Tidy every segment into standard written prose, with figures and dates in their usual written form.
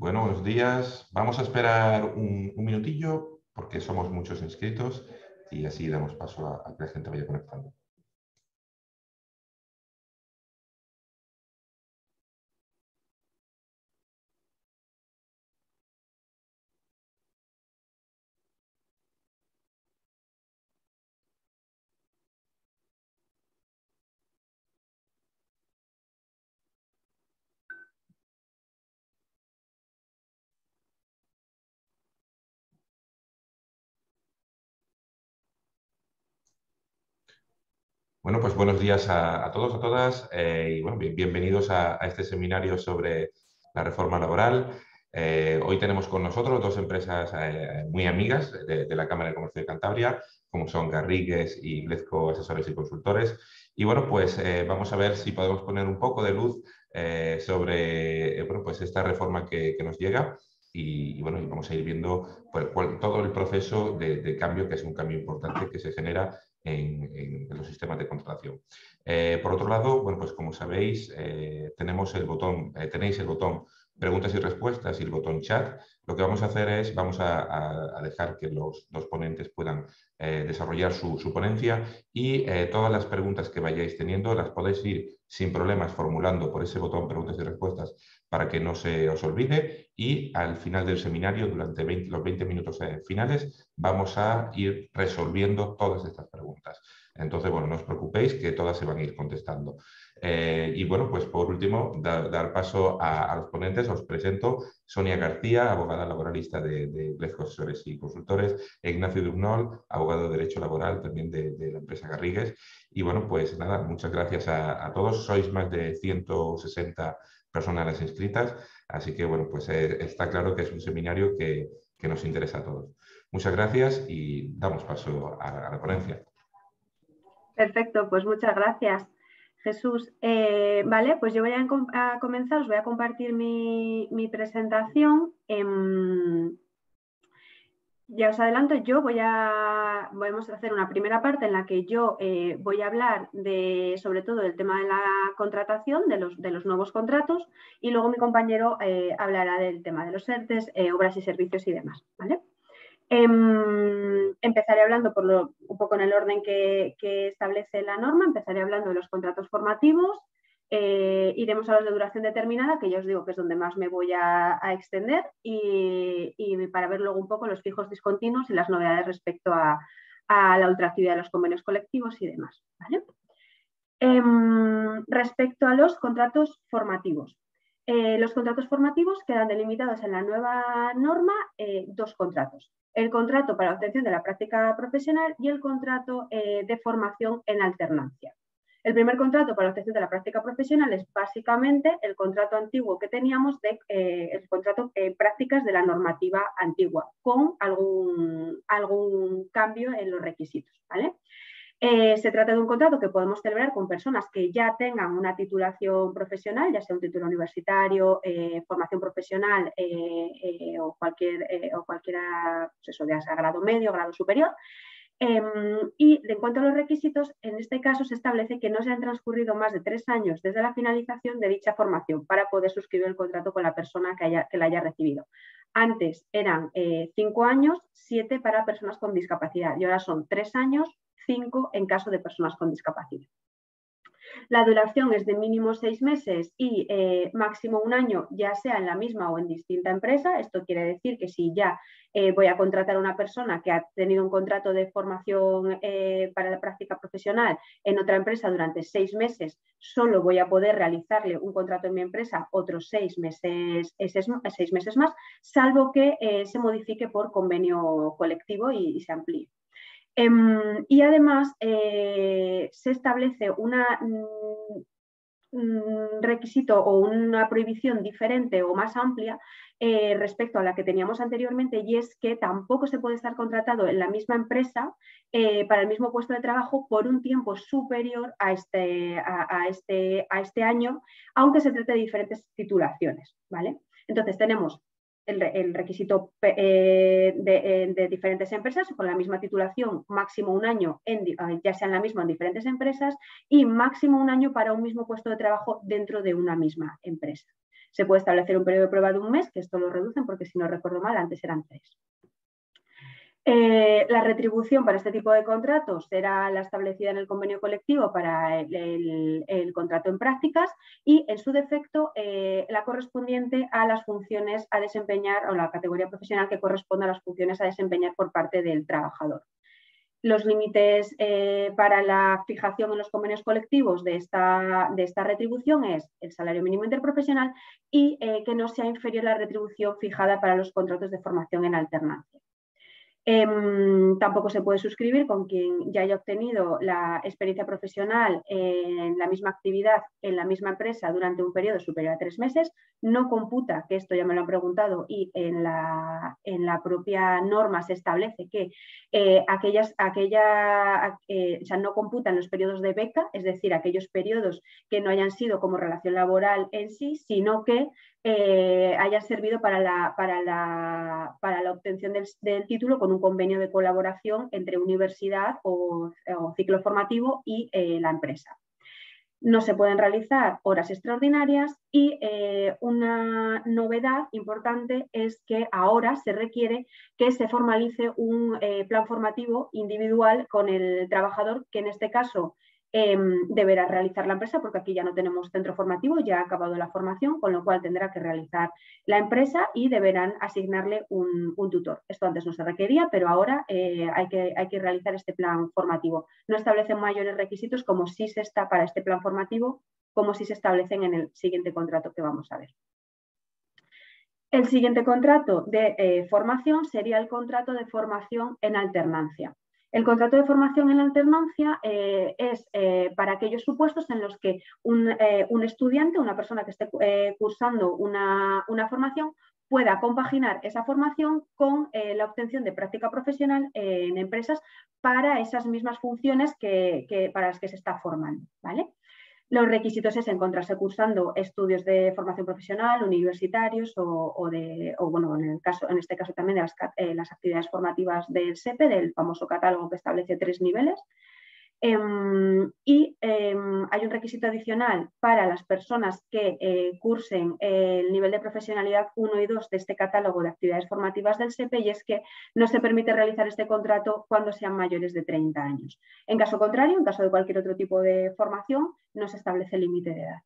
Bueno, buenos días. Vamos a esperar un minutillo porque somos muchos inscritos y así damos paso a que la gente vaya conectando. Bueno, pues buenos días a todos, a todas y bueno, bienvenidos a este seminario sobre la reforma laboral. Hoy tenemos con nosotros dos empresas muy amigas de la Cámara de Comercio de Cantabria, como son Garrigues y Blezco Asesores y Consultores. Y bueno, pues vamos a ver si podemos poner un poco de luz sobre bueno, pues esta reforma que nos llega. Y bueno, y vamos a ir viendo pues, todo el proceso de cambio, que es un cambio importante que se genera en los sistemas de contratación. Por otro lado, bueno, pues como sabéis, tenéis el botón preguntas y respuestas y el botón chat. Lo que vamos a hacer es, vamos a dejar que los dos ponentes puedan desarrollar su ponencia y todas las preguntas que vayáis teniendo las podéis ir sin problemas formulando por ese botón preguntas y respuestas para que no se os olvide, y al final del seminario, durante los 20 minutos finales, vamos a ir resolviendo todas estas preguntas. Entonces, bueno, no os preocupéis que todas se van a ir contestando. Y bueno, pues por último, dar paso a los ponentes. Os presento Sonia García, abogada laboralista de Blezco Asesores y Consultores, e Ignacio Dugnol, abogado de Derecho Laboral también de la empresa Garrigues. Y bueno, pues nada, muchas gracias a todos. Sois más de 160 personas inscritas, así que bueno, pues está claro que es un seminario que nos interesa a todos. Muchas gracias y damos paso a la ponencia. Perfecto, pues muchas gracias, Jesús. Vale, pues yo voy a comenzar, os voy a compartir mi presentación. Ya os adelanto, vamos a hacer una primera parte en la que yo voy a hablar sobre todo del tema de la contratación, de los nuevos contratos, y luego mi compañero hablará del tema de los ERTEs, obras y servicios y demás, ¿vale? Empezaré hablando un poco en el orden que establece la norma. Empezaré hablando de los contratos formativos, iremos a los de duración determinada, que ya os digo que es donde más me voy a extender, y para ver luego un poco los fijos discontinuos y las novedades respecto a la ultraactividad de los convenios colectivos y demás, ¿vale? Respecto a los contratos formativos. Los contratos formativos quedan delimitados en la nueva norma dos contratos. El contrato para la obtención de la práctica profesional y el contrato de formación en alternancia. El primer contrato para la obtención de la práctica profesional es básicamente el contrato antiguo que teníamos, el contrato de prácticas de la normativa antigua, con algún cambio en los requisitos, ¿vale? Se trata de un contrato que podemos celebrar con personas que ya tengan una titulación profesional, ya sea un título universitario, formación profesional o cualquiera, pues eso, ya sea grado medio, grado superior. Y en cuanto a los requisitos, en este caso se establece que no se han transcurrido más de 3 años desde la finalización de dicha formación para poder suscribir el contrato con la persona que la haya recibido. Antes eran 5 años, 7 para personas con discapacidad, y ahora son 3 años, 5 en caso de personas con discapacidad. La duración es de mínimo 6 meses y máximo 1 año, ya sea en la misma o en distinta empresa. Esto quiere decir que si ya voy a contratar a una persona que ha tenido un contrato de formación para la práctica profesional en otra empresa durante 6 meses, solo voy a poder realizarle un contrato en mi empresa otros 6 meses más, salvo que se modifique por convenio colectivo y se amplíe. Y además se establece un requisito o una prohibición diferente o más amplia respecto a la que teníamos anteriormente, y es que tampoco se puede estar contratado en la misma empresa para el mismo puesto de trabajo por un tiempo superior a este año, aunque se trate de diferentes titulaciones, ¿vale? Entonces tenemos el requisito de diferentes empresas con la misma titulación, máximo 1 año, ya sea en la misma o en diferentes empresas, y máximo 1 año para un mismo puesto de trabajo dentro de una misma empresa. Se puede establecer un periodo de prueba de un mes, que esto lo reducen porque, si no recuerdo mal, antes eran 3. La retribución para este tipo de contratos será la establecida en el convenio colectivo para el contrato en prácticas y, en su defecto, la correspondiente a las funciones a desempeñar, o la categoría profesional que corresponda a las funciones a desempeñar por parte del trabajador. Los límites para la fijación en los convenios colectivos de esta retribución es el salario mínimo interprofesional y que no sea inferior a la retribución fijada para los contratos de formación en alternancia. Tampoco se puede suscribir con quien ya haya obtenido la experiencia profesional en la misma actividad, en la misma empresa, durante un periodo superior a 3 meses. No computa, que esto ya me lo han preguntado, y en la propia norma se establece que no computan los periodos de beca, es decir, aquellos periodos que no hayan sido como relación laboral en sí, sino que hayan servido para la obtención del título con un convenio de colaboración entre universidad o ciclo formativo y la empresa. No se pueden realizar horas extraordinarias y una novedad importante es que ahora se requiere que se formalice un plan formativo individual con el trabajador, que en este caso deberá realizar la empresa, porque aquí ya no tenemos centro formativo, ya ha acabado la formación, con lo cual tendrá que realizar la empresa y deberán asignarle un tutor. Esto antes no se requería, pero ahora hay que realizar este plan formativo. No establecen mayores requisitos como si se está para este plan formativo, como si se establecen en el siguiente contrato que vamos a ver. El siguiente contrato de formación sería el contrato de formación en alternancia. El contrato de formación en alternancia es para aquellos supuestos en los que un estudiante, una persona que esté cursando una formación, pueda compaginar esa formación con la obtención de práctica profesional en empresas para esas mismas funciones para las que se está formando, ¿vale? Los requisitos es encontrarse cursando estudios de formación profesional, universitarios en este caso también de las actividades formativas del SEPE, del famoso catálogo que establece 3 niveles. Hay un requisito adicional para las personas que cursen el nivel de profesionalidad 1 y 2 de este catálogo de actividades formativas del SEPE, y es que no se permite realizar este contrato cuando sean mayores de 30 años. En caso contrario, en caso de cualquier otro tipo de formación, no se establece límite de edad.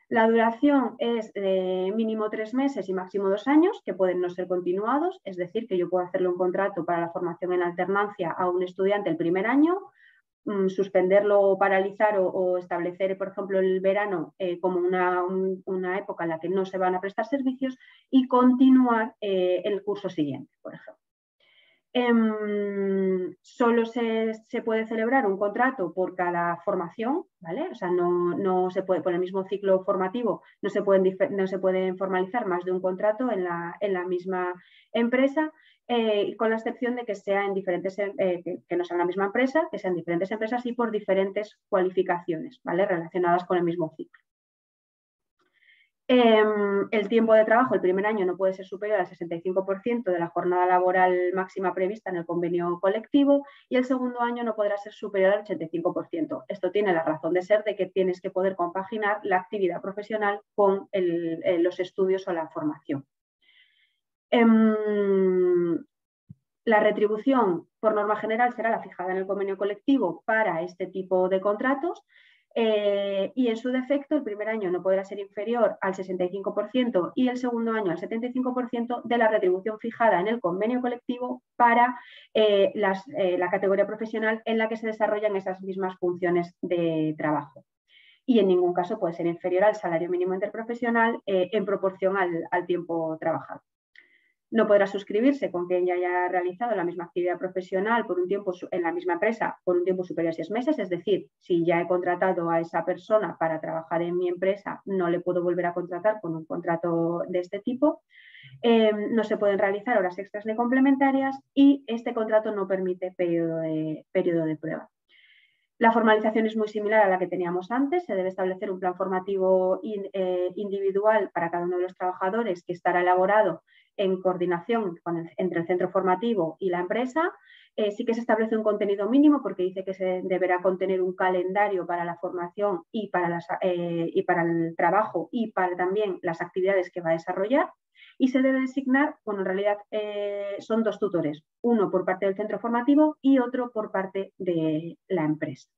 La duración es de mínimo 3 meses y máximo 2 años, que pueden no ser continuados, es decir, que yo puedo hacerle un contrato para la formación en alternancia a un estudiante el primer año, suspenderlo o paralizar o establecer, por ejemplo, el verano como una época en la que no se van a prestar servicios y continuar el curso siguiente, por ejemplo. Solo se puede celebrar un contrato por cada formación, ¿vale? O sea, no se puede, por el mismo ciclo formativo, no se pueden formalizar más de un contrato en la misma empresa, con la excepción de que sea en diferentes, que no sea la misma empresa, que sean diferentes empresas y por diferentes cualificaciones, ¿vale? Relacionadas con el mismo ciclo. El tiempo de trabajo el primer año no puede ser superior al 65% de la jornada laboral máxima prevista en el convenio colectivo, y el segundo año no podrá ser superior al 85%. Esto tiene la razón de ser de que tienes que poder compaginar la actividad profesional con los estudios o la formación. La retribución, por norma general, será la fijada en el convenio colectivo para este tipo de contratos. Y en su defecto, el primer año no podrá ser inferior al 65% y el segundo año al 75% de la retribución fijada en el convenio colectivo para la categoría profesional en la que se desarrollan esas mismas funciones de trabajo. Y en ningún caso puede ser inferior al salario mínimo interprofesional en proporción al tiempo trabajado. No podrá suscribirse con quien ya haya realizado la misma actividad profesional por un tiempo en la misma empresa por un tiempo superior a 6 meses, es decir, si ya he contratado a esa persona para trabajar en mi empresa, no le puedo volver a contratar con un contrato de este tipo. No se pueden realizar horas extras ni complementarias y este contrato no permite periodo de prueba. La formalización es muy similar a la que teníamos antes. Se debe establecer un plan formativo individual para cada uno de los trabajadores, que estará elaborado en coordinación entre el centro formativo y la empresa. Sí que se establece un contenido mínimo porque dice que se deberá contener un calendario para la formación y para el trabajo y para también las actividades que va a desarrollar. Y se debe designar, bueno, en realidad son 2 tutores, uno por parte del centro formativo y otro por parte de la empresa.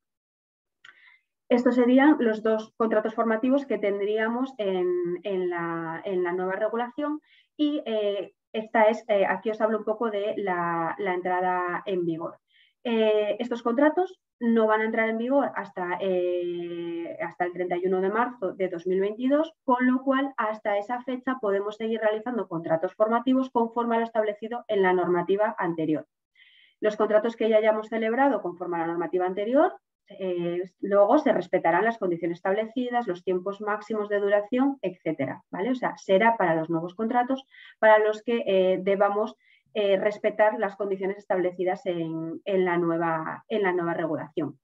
Estos serían los 2 contratos formativos que tendríamos en la nueva regulación y aquí os hablo un poco de la entrada en vigor. Estos contratos no van a entrar en vigor hasta el 31 de marzo de 2022, con lo cual hasta esa fecha podemos seguir realizando contratos formativos conforme a lo establecido en la normativa anterior. Los contratos que ya hayamos celebrado conforme a la normativa anterior, luego se respetarán las condiciones establecidas, los tiempos máximos de duración, etcétera, ¿vale? O sea, será para los nuevos contratos para los que debamos respetar las condiciones establecidas en la nueva regulación.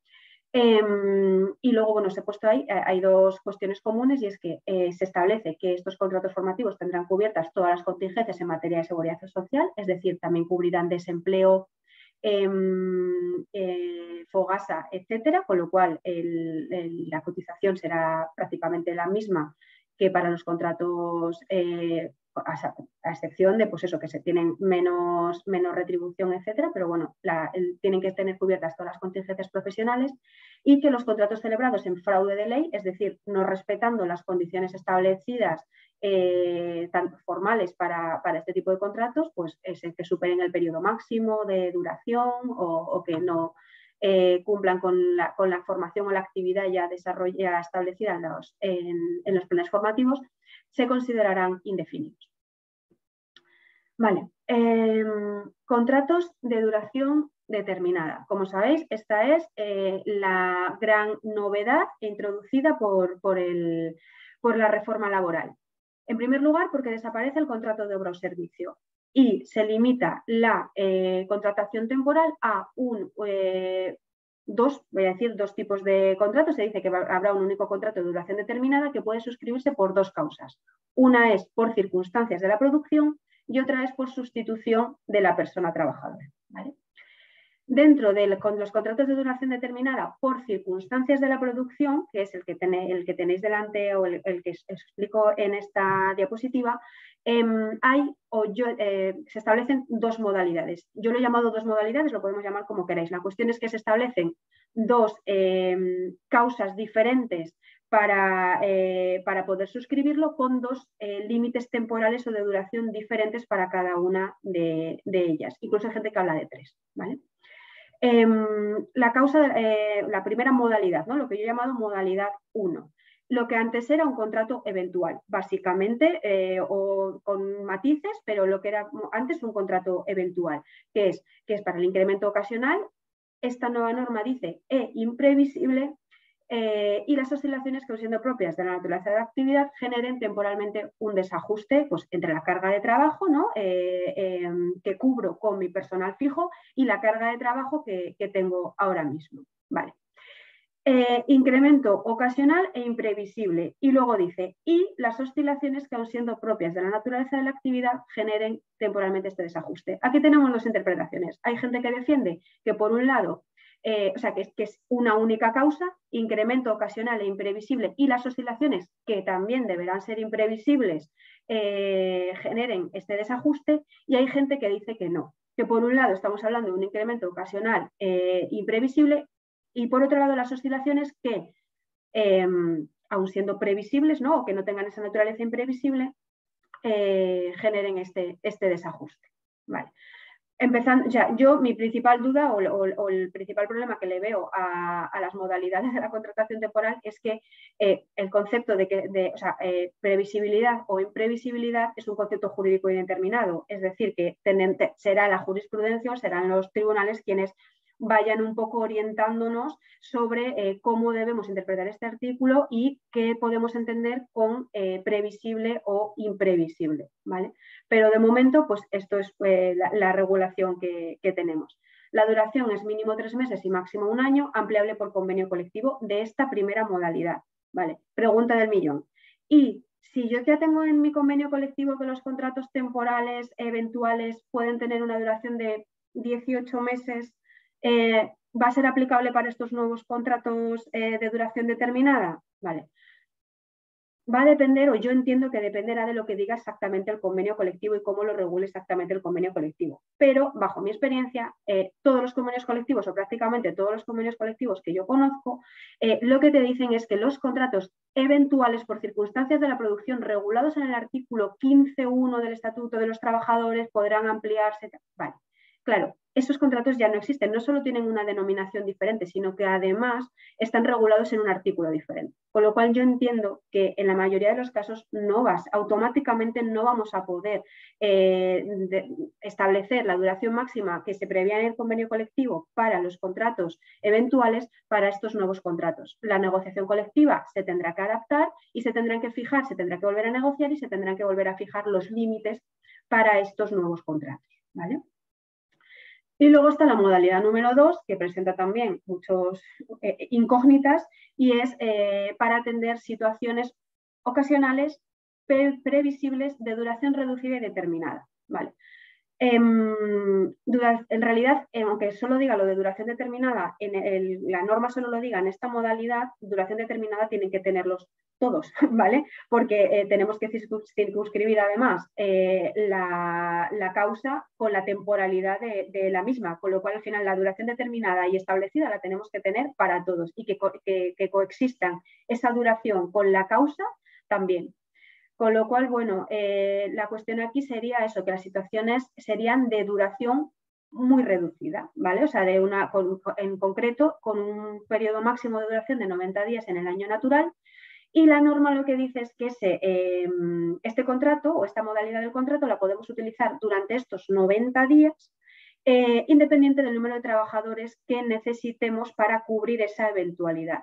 Y luego, bueno, os he puesto ahí, hay 2 cuestiones comunes y es que se establece que estos contratos formativos tendrán cubiertas todas las contingencias en materia de seguridad social, es decir, también cubrirán desempleo, fogasa, etcétera, con lo cual la cotización será prácticamente la misma que para los contratos, a excepción de pues eso, que se tienen menos retribución, etcétera, pero bueno, tienen que tener cubiertas todas las contingencias profesionales y que los contratos celebrados en fraude de ley, es decir, no respetando las condiciones establecidas tanto formales para este tipo de contratos, pues es el que superen el periodo máximo de duración o que no cumplan con la formación o la actividad ya establecida en los planes formativos, se considerarán indefinidos. Vale, contratos de duración determinada. Como sabéis, esta es la gran novedad introducida por la reforma laboral. En primer lugar, porque desaparece el contrato de obra o servicio y se limita la contratación temporal a dos tipos de contratos. Se dice que habrá un único contrato de duración determinada que puede suscribirse por 2 causas. Una es por circunstancias de la producción y otra es por sustitución de la persona trabajadora, ¿vale? Dentro de los contratos de duración determinada por circunstancias de la producción, que es el que tenéis delante o el que os explico en esta diapositiva, se establecen 2 modalidades. Yo lo he llamado 2 modalidades, lo podemos llamar como queráis. La cuestión es que se establecen 2 causas diferentes para poder suscribirlo con 2 límites temporales o de duración diferentes para cada una de ellas. Incluso hay gente que habla de 3, ¿vale? La primera modalidad, ¿no? Lo que yo he llamado modalidad 1. Lo que antes era un contrato eventual, básicamente, o con matices, pero lo que era antes un contrato eventual, que es para el incremento ocasional. Esta nueva norma dice imprevisible y las oscilaciones que, siendo propias de la naturaleza de la actividad, generen temporalmente un desajuste pues, entre la carga de trabajo, ¿no? Que cubro con mi personal fijo y la carga de trabajo que tengo ahora mismo. Vale. Incremento ocasional e imprevisible. Y luego dice, y las oscilaciones que, aun siendo propias de la naturaleza de la actividad, generen temporalmente este desajuste. Aquí tenemos 2 interpretaciones. Hay gente que defiende que, por un lado, que es una única causa, incremento ocasional e imprevisible, y las oscilaciones, que también deberán ser imprevisibles, generen este desajuste, y hay gente que dice que no, que por un lado estamos hablando de un incremento ocasional imprevisible, y por otro lado las oscilaciones que, aun siendo previsibles, ¿no? O que no tengan esa naturaleza imprevisible, generen este desajuste. Vale. Empezando, mi principal duda o el principal problema que le veo a las modalidades de la contratación temporal es que el concepto de previsibilidad o imprevisibilidad es un concepto jurídico indeterminado, es decir, que será la jurisprudencia o serán los tribunales quienes vayan un poco orientándonos sobre cómo debemos interpretar este artículo y qué podemos entender con previsible o imprevisible, ¿vale? Pero de momento, pues esto es la regulación que tenemos. La duración es mínimo 3 meses y máximo 1 año, ampliable por convenio colectivo de esta primera modalidad, ¿vale? Pregunta del millón. Y si yo ya tengo en mi convenio colectivo que los contratos temporales eventuales pueden tener una duración de 18 meses va a ser aplicable para estos nuevos contratos de duración determinada. Vale. Va a depender, o yo entiendo que dependerá de lo que diga exactamente el convenio colectivo y cómo lo regule exactamente el convenio colectivo. Pero, bajo mi experiencia, todos los convenios colectivos, o prácticamente todos los convenios colectivos que yo conozco, lo que te dicen es que los contratos eventuales por circunstancias de la producción regulados en el artículo 15.1 del Estatuto de los Trabajadores podrán ampliarse. Vale. Claro, esos contratos ya no existen, no solo tienen una denominación diferente, sino que además están regulados en un artículo diferente. Con lo cual yo entiendo que en la mayoría de los casos automáticamente no vamos a poder establecer la duración máxima que se preveía en el convenio colectivo para los contratos eventuales para estos nuevos contratos. La negociación colectiva se tendrá que adaptar y se tendrán que fijar, se tendrá que volver a negociar y se tendrán que volver a fijar los límites para estos nuevos contratos, ¿vale? Y luego está la modalidad número 2, que presenta también muchas incógnitas, y es para atender situaciones ocasionales previsibles de duración reducida y determinada. ¿Vale? En realidad, aunque solo diga lo de duración determinada, la norma solo lo diga en esta modalidad, duración determinada tienen que tenerlos todos, ¿vale? Porque tenemos que circunscribir además la causa con la temporalidad de la misma, con lo cual al final la duración determinada y establecida la tenemos que tener para todos y que coexistan esa duración con la causa también. Con lo cual, bueno, la cuestión aquí sería eso, que las situaciones serían de duración muy reducida, ¿vale? O sea, en concreto, con un periodo máximo de duración de 90 días en el año natural. Y la norma lo que dice es que este contrato o esta modalidad del contrato la podemos utilizar durante estos 90 días, independiente del número de trabajadores que necesitemos para cubrir esa eventualidad.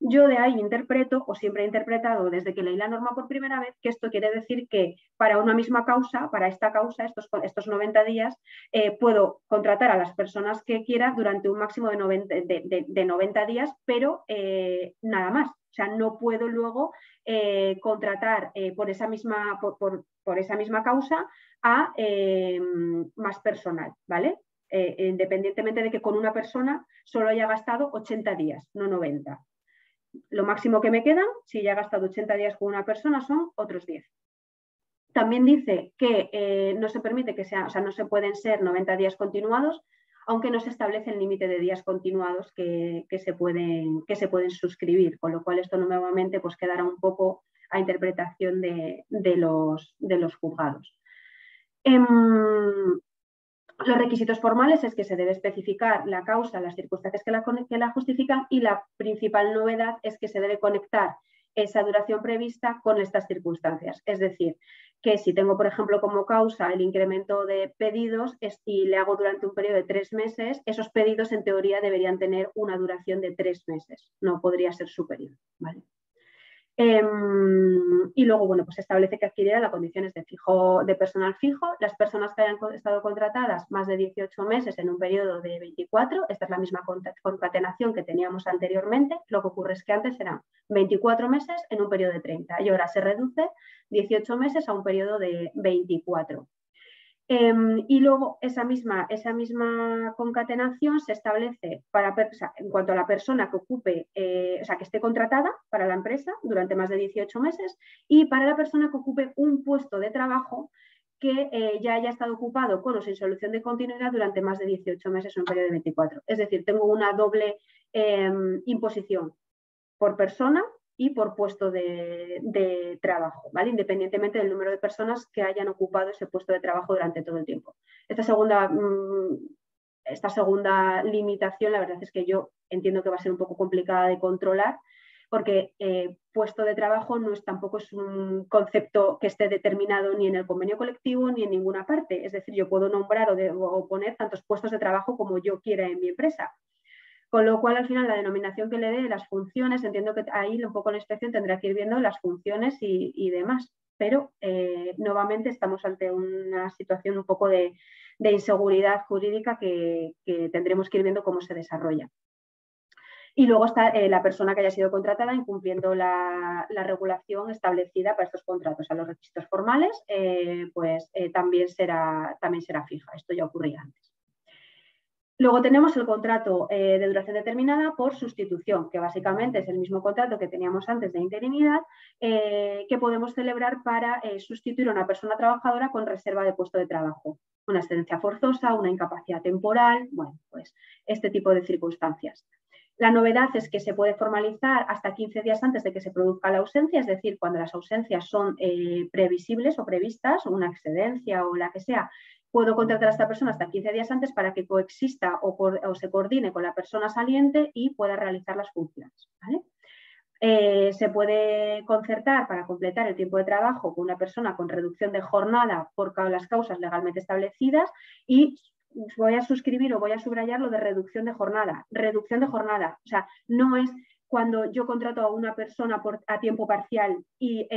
Yo de ahí interpreto, o siempre he interpretado desde que leí la norma por primera vez, que esto quiere decir que para una misma causa, para esta causa, estos 90 días, puedo contratar a las personas que quiera durante un máximo de 90 días, pero nada más. O sea, no puedo luego contratar por esa misma causa a más personal, ¿vale? Independientemente de que con una persona solo haya gastado 80 días, no 90. Lo máximo que me quedan, si ya he gastado 80 días con una persona, son otros 10. También dice que no se permite que sea, o sea, no se pueden ser 90 días continuados, aunque no se establece el límite de días continuados que se pueden suscribir, con lo cual esto nuevamente pues quedará un poco a interpretación de los juzgados. Los requisitos formales es que se debe especificar la causa, las circunstancias que la justifican, y la principal novedad es que se debe conectar esa duración prevista con estas circunstancias. Es decir, que si tengo, por ejemplo, como causa el incremento de pedidos y le hago durante un periodo de 3 meses, esos pedidos en teoría deberían tener una duración de 3 meses, no podría ser superior, ¿vale? Y luego, bueno, pues se establece que adquirirán las condiciones de personal fijo las personas que hayan estado contratadas más de 18 meses en un periodo de 24. Esta es la misma concatenación que teníamos anteriormente. Lo que ocurre es que antes eran 24 meses en un periodo de 30 y ahora se reduce 18 meses a un periodo de 24. Y luego esa misma concatenación se establece en cuanto a la persona que ocupe, o sea, que esté contratada para la empresa durante más de 18 meses y para la persona que ocupe un puesto de trabajo que ya haya estado ocupado con o sin solución de continuidad durante más de 18 meses en un periodo de 24. Es decir, tengo una doble imposición por persona y por puesto de trabajo, ¿vale? Independientemente del número de personas que hayan ocupado ese puesto de trabajo durante todo el tiempo. Esta segunda limitación, la verdad es que yo entiendo que va a ser un poco complicada de controlar, porque puesto de trabajo tampoco es un concepto que esté determinado ni en el convenio colectivo ni en ninguna parte. Es decir, yo puedo nombrar o poner tantos puestos de trabajo como yo quiera en mi empresa. Con lo cual, al final, la denominación que le dé, las funciones, entiendo que ahí un poco la inspección tendrá que ir viendo las funciones y demás. Pero, nuevamente, estamos ante una situación un poco de inseguridad jurídica que tendremos que ir viendo cómo se desarrolla. Y luego está la persona que haya sido contratada incumpliendo la regulación establecida para estos contratos. A los requisitos formales, también será fija. Esto ya ocurría antes. Luego tenemos el contrato de duración determinada por sustitución, que básicamente es el mismo contrato que teníamos antes de interinidad, que podemos celebrar para sustituir a una persona trabajadora con reserva de puesto de trabajo. Una excedencia forzosa, una incapacidad temporal, bueno, pues este tipo de circunstancias. La novedad es que se puede formalizar hasta 15 días antes de que se produzca la ausencia, es decir, cuando las ausencias son previsibles o previstas, una excedencia o la que sea, puedo contratar a esta persona hasta 15 días antes para que coexista o se coordine con la persona saliente y pueda realizar las funciones, ¿vale? Se puede concertar para completar el tiempo de trabajo con una persona con reducción de jornada por las causas legalmente establecidas y voy a suscribir o voy a subrayar lo de reducción de jornada. Reducción de jornada, o sea, no es cuando yo contrato a una persona a tiempo parcial y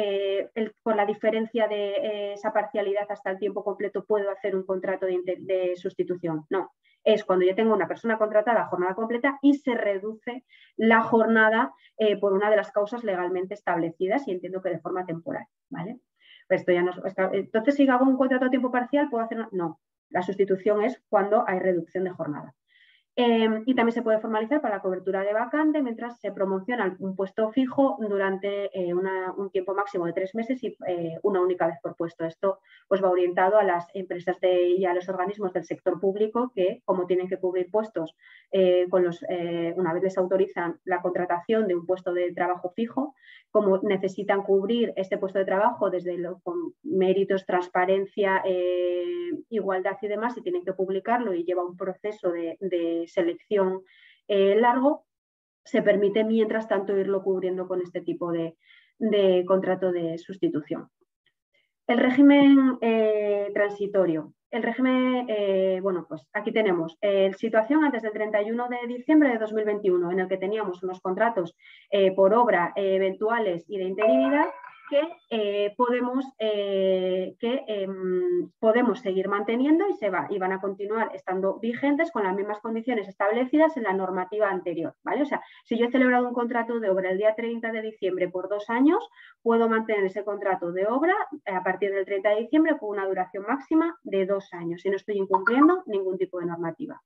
por la diferencia de esa parcialidad hasta el tiempo completo puedo hacer un contrato de sustitución. No, es cuando yo tengo una persona contratada a jornada completa y se reduce la jornada por una de las causas legalmente establecidas y entiendo que de forma temporal, ¿vale? Esto ya no, entonces, si hago un contrato a tiempo parcial, ¿puedo hacer? No, la sustitución es cuando hay reducción de jornada. Y también se puede formalizar para la cobertura de vacante mientras se promociona un puesto fijo durante un tiempo máximo de 3 meses y una única vez por puesto. Esto pues, va orientado a las empresas y a los organismos del sector público que, como tienen que cubrir puestos, una vez les autorizan la contratación de un puesto de trabajo fijo, como necesitan cubrir este puesto de trabajo desde con méritos, transparencia, igualdad y demás, y tienen que publicarlo y lleva un proceso de selección largo, se permite mientras tanto irlo cubriendo con este tipo de contrato de sustitución. El régimen transitorio. El régimen, bueno, pues aquí tenemos situación antes del 31 de diciembre de 2021, en el que teníamos unos contratos por obra eventuales y de interinidad que podemos seguir manteniendo y van a continuar estando vigentes con las mismas condiciones establecidas en la normativa anterior, ¿vale? O sea, si yo he celebrado un contrato de obra el día 30 de diciembre por 2 años, puedo mantener ese contrato de obra a partir del 30 de diciembre con una duración máxima de 2 años y no estoy incumpliendo ningún tipo de normativa.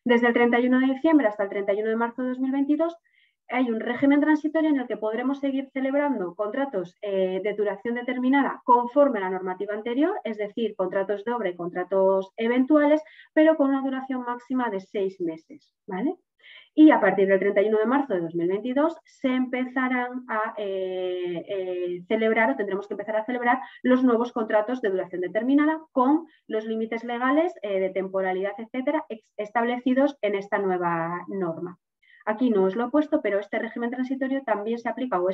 Desde el 31 de diciembre hasta el 31 de marzo de 2022 hay un régimen transitorio en el que podremos seguir celebrando contratos de duración determinada conforme a la normativa anterior, es decir, contratos de obra y contratos eventuales, pero con una duración máxima de 6 meses, ¿vale? Y a partir del 31 de marzo de 2022 se empezarán a celebrar o tendremos que empezar a celebrar los nuevos contratos de duración determinada con los límites legales de temporalidad, etcétera, establecidos en esta nueva norma. Aquí no os lo he puesto, pero este régimen transitorio también se aplica o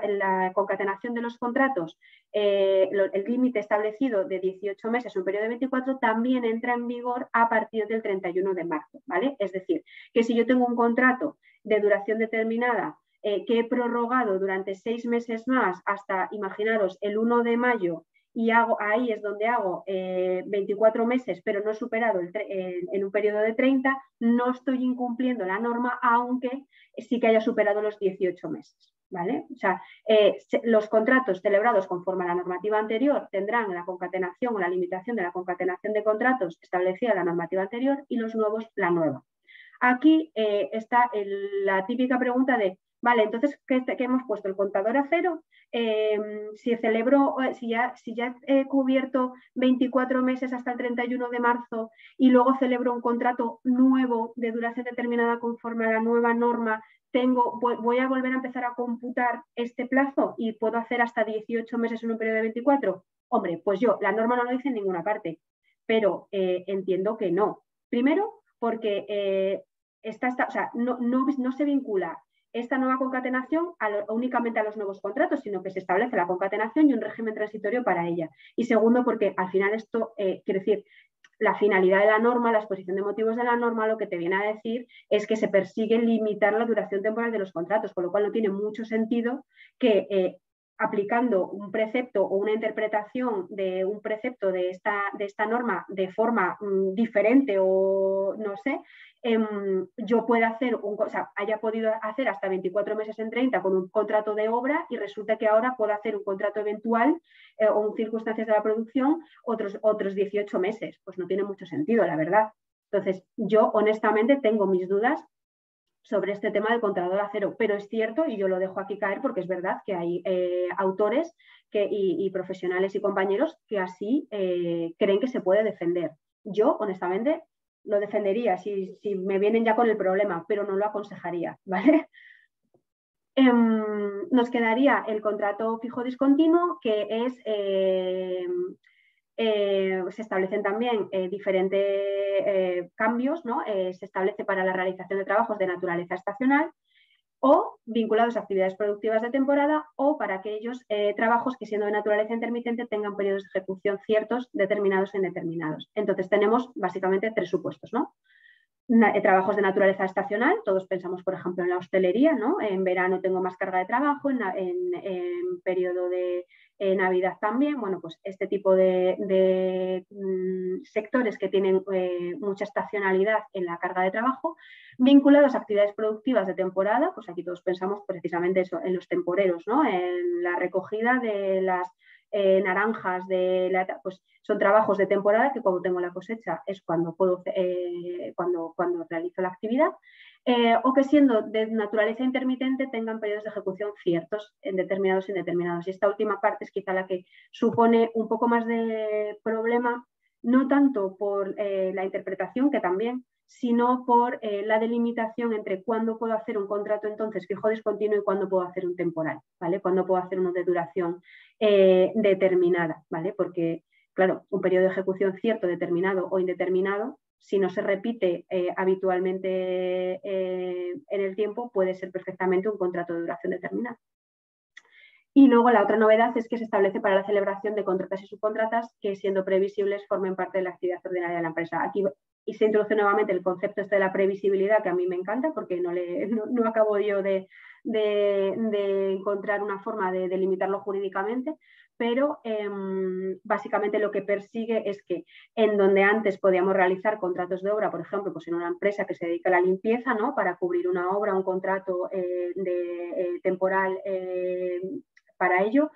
la concatenación de los contratos, el límite establecido de 18 meses, un periodo de 24, también entra en vigor a partir del 31 de marzo, ¿vale? Es decir, que si yo tengo un contrato de duración determinada que he prorrogado durante 6 meses más hasta, imaginaros, el 1 de mayo, y ahí es donde hago 24 meses, pero no he superado en un periodo de 30, no estoy incumpliendo la norma, aunque sí que haya superado los 18 meses. ¿Vale? O sea, los contratos celebrados conforme a la normativa anterior tendrán la concatenación o la limitación de la concatenación de contratos establecida en la normativa anterior y los nuevos la nueva. Aquí está la típica pregunta de, vale, entonces, ¿qué hemos puesto? ¿El contador a cero? Si ya he cubierto 24 meses hasta el 31 de marzo y luego celebro un contrato nuevo de duración determinada conforme a la nueva norma, voy a volver a empezar a computar este plazo y puedo hacer hasta 18 meses en un periodo de 24. Hombre, pues la norma no lo dice en ninguna parte, pero entiendo que no. Primero, porque no se vincula esta nueva concatenación únicamente a los nuevos contratos, sino que se establece la concatenación y un régimen transitorio para ella. Y segundo, porque al final esto, quiero decir, la finalidad de la norma, la exposición de motivos de la norma, lo que te viene a decir es que se persigue limitar la duración temporal de los contratos, con lo cual no tiene mucho sentido que aplicando un precepto o una interpretación de un precepto de esta norma de forma diferente o no sé, yo pueda hacer haya podido hacer hasta 24 meses en 30 con un contrato de obra y resulta que ahora puedo hacer un contrato eventual o en circunstancias de la producción otros 18 meses. Pues no tiene mucho sentido, la verdad. Entonces, yo honestamente tengo mis dudas sobre este tema del contador a cero, pero es cierto, y yo lo dejo aquí caer porque es verdad que hay autores y profesionales y compañeros que así creen que se puede defender. Yo, honestamente, lo defendería si me vienen ya con el problema, pero no lo aconsejaría, ¿vale? Nos quedaría el contrato fijo discontinuo, que es... se establecen también diferentes cambios, ¿no? Se establece para la realización de trabajos de naturaleza estacional o vinculados a actividades productivas de temporada o para aquellos trabajos que siendo de naturaleza intermitente tengan periodos de ejecución ciertos, determinados e indeterminados. Entonces tenemos básicamente 3 supuestos, ¿no? Trabajos de naturaleza estacional, todos pensamos, por ejemplo, en la hostelería, ¿no? En verano tengo más carga de trabajo, en periodo de Navidad también. Bueno, pues este tipo de sectores que tienen mucha estacionalidad en la carga de trabajo, vinculados a actividades productivas de temporada, pues aquí todos pensamos precisamente eso, en los temporeros, ¿no? En la recogida de las naranjas, pues son trabajos de temporada que cuando tengo la cosecha es cuando realizo la actividad, o que siendo de naturaleza intermitente tengan periodos de ejecución ciertos, en determinados e indeterminados. Y esta última parte es quizá la que supone un poco más de problema, no tanto por la interpretación, que también, sino por la delimitación entre cuándo puedo hacer un contrato entonces fijo discontinuo y cuándo puedo hacer un temporal, ¿vale? Cuándo puedo hacer uno de duración determinada, ¿vale? Porque, claro, un periodo de ejecución cierto, determinado o indeterminado, si no se repite habitualmente en el tiempo, puede ser perfectamente un contrato de duración determinada. Y luego la otra novedad es que se establece para la celebración de contratas y subcontratas que, siendo previsibles, formen parte de la actividad ordinaria de la empresa. Aquí y se introduce nuevamente el concepto de la previsibilidad, que a mí me encanta porque no acabo yo de encontrar una forma de delimitarlo jurídicamente, pero básicamente lo que persigue es que en donde antes podíamos realizar contratos de obra, por ejemplo, pues en una empresa que se dedica a la limpieza, ¿no? Para cubrir una obra, un contrato temporal para ello,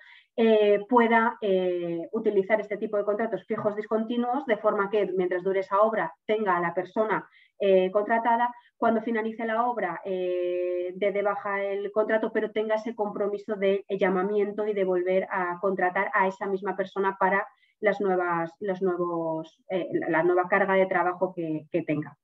pueda utilizar este tipo de contratos fijos discontinuos de forma que mientras dure esa obra tenga a la persona contratada, cuando finalice la obra dé de baja el contrato, pero tenga ese compromiso de llamamiento y de volver a contratar a esa misma persona para la nueva carga de trabajo que tenga.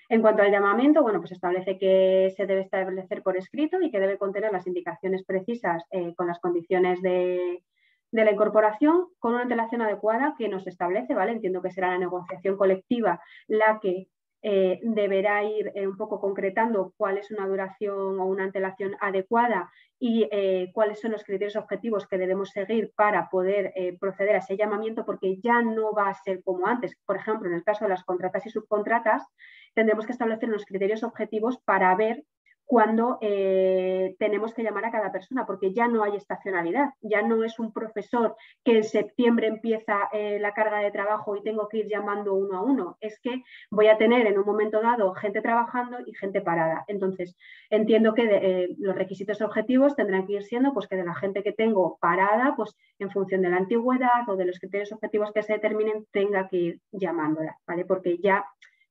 En cuanto al llamamiento, bueno, pues establece que se debe establecer por escrito y que debe contener las indicaciones precisas con las condiciones de la incorporación, con una antelación adecuada que nos establece, ¿vale? Entiendo que será la negociación colectiva la que deberá ir un poco concretando cuál es una duración o una antelación adecuada y cuáles son los criterios objetivos que debemos seguir para poder proceder a ese llamamiento, porque ya no va a ser como antes. Por ejemplo, en el caso de las contratas y subcontratas, tendremos que establecer unos criterios objetivos para ver cuándo tenemos que llamar a cada persona, porque ya no hay estacionalidad, ya no es un profesor que en septiembre empieza la carga de trabajo y tengo que ir llamando uno a uno, es que voy a tener en un momento dado gente trabajando y gente parada. Entonces, entiendo que los requisitos objetivos tendrán que ir siendo pues, que de la gente que tengo parada, pues en función de la antigüedad o de los criterios objetivos que se determinen, tenga que ir llamándola, ¿vale? Porque ya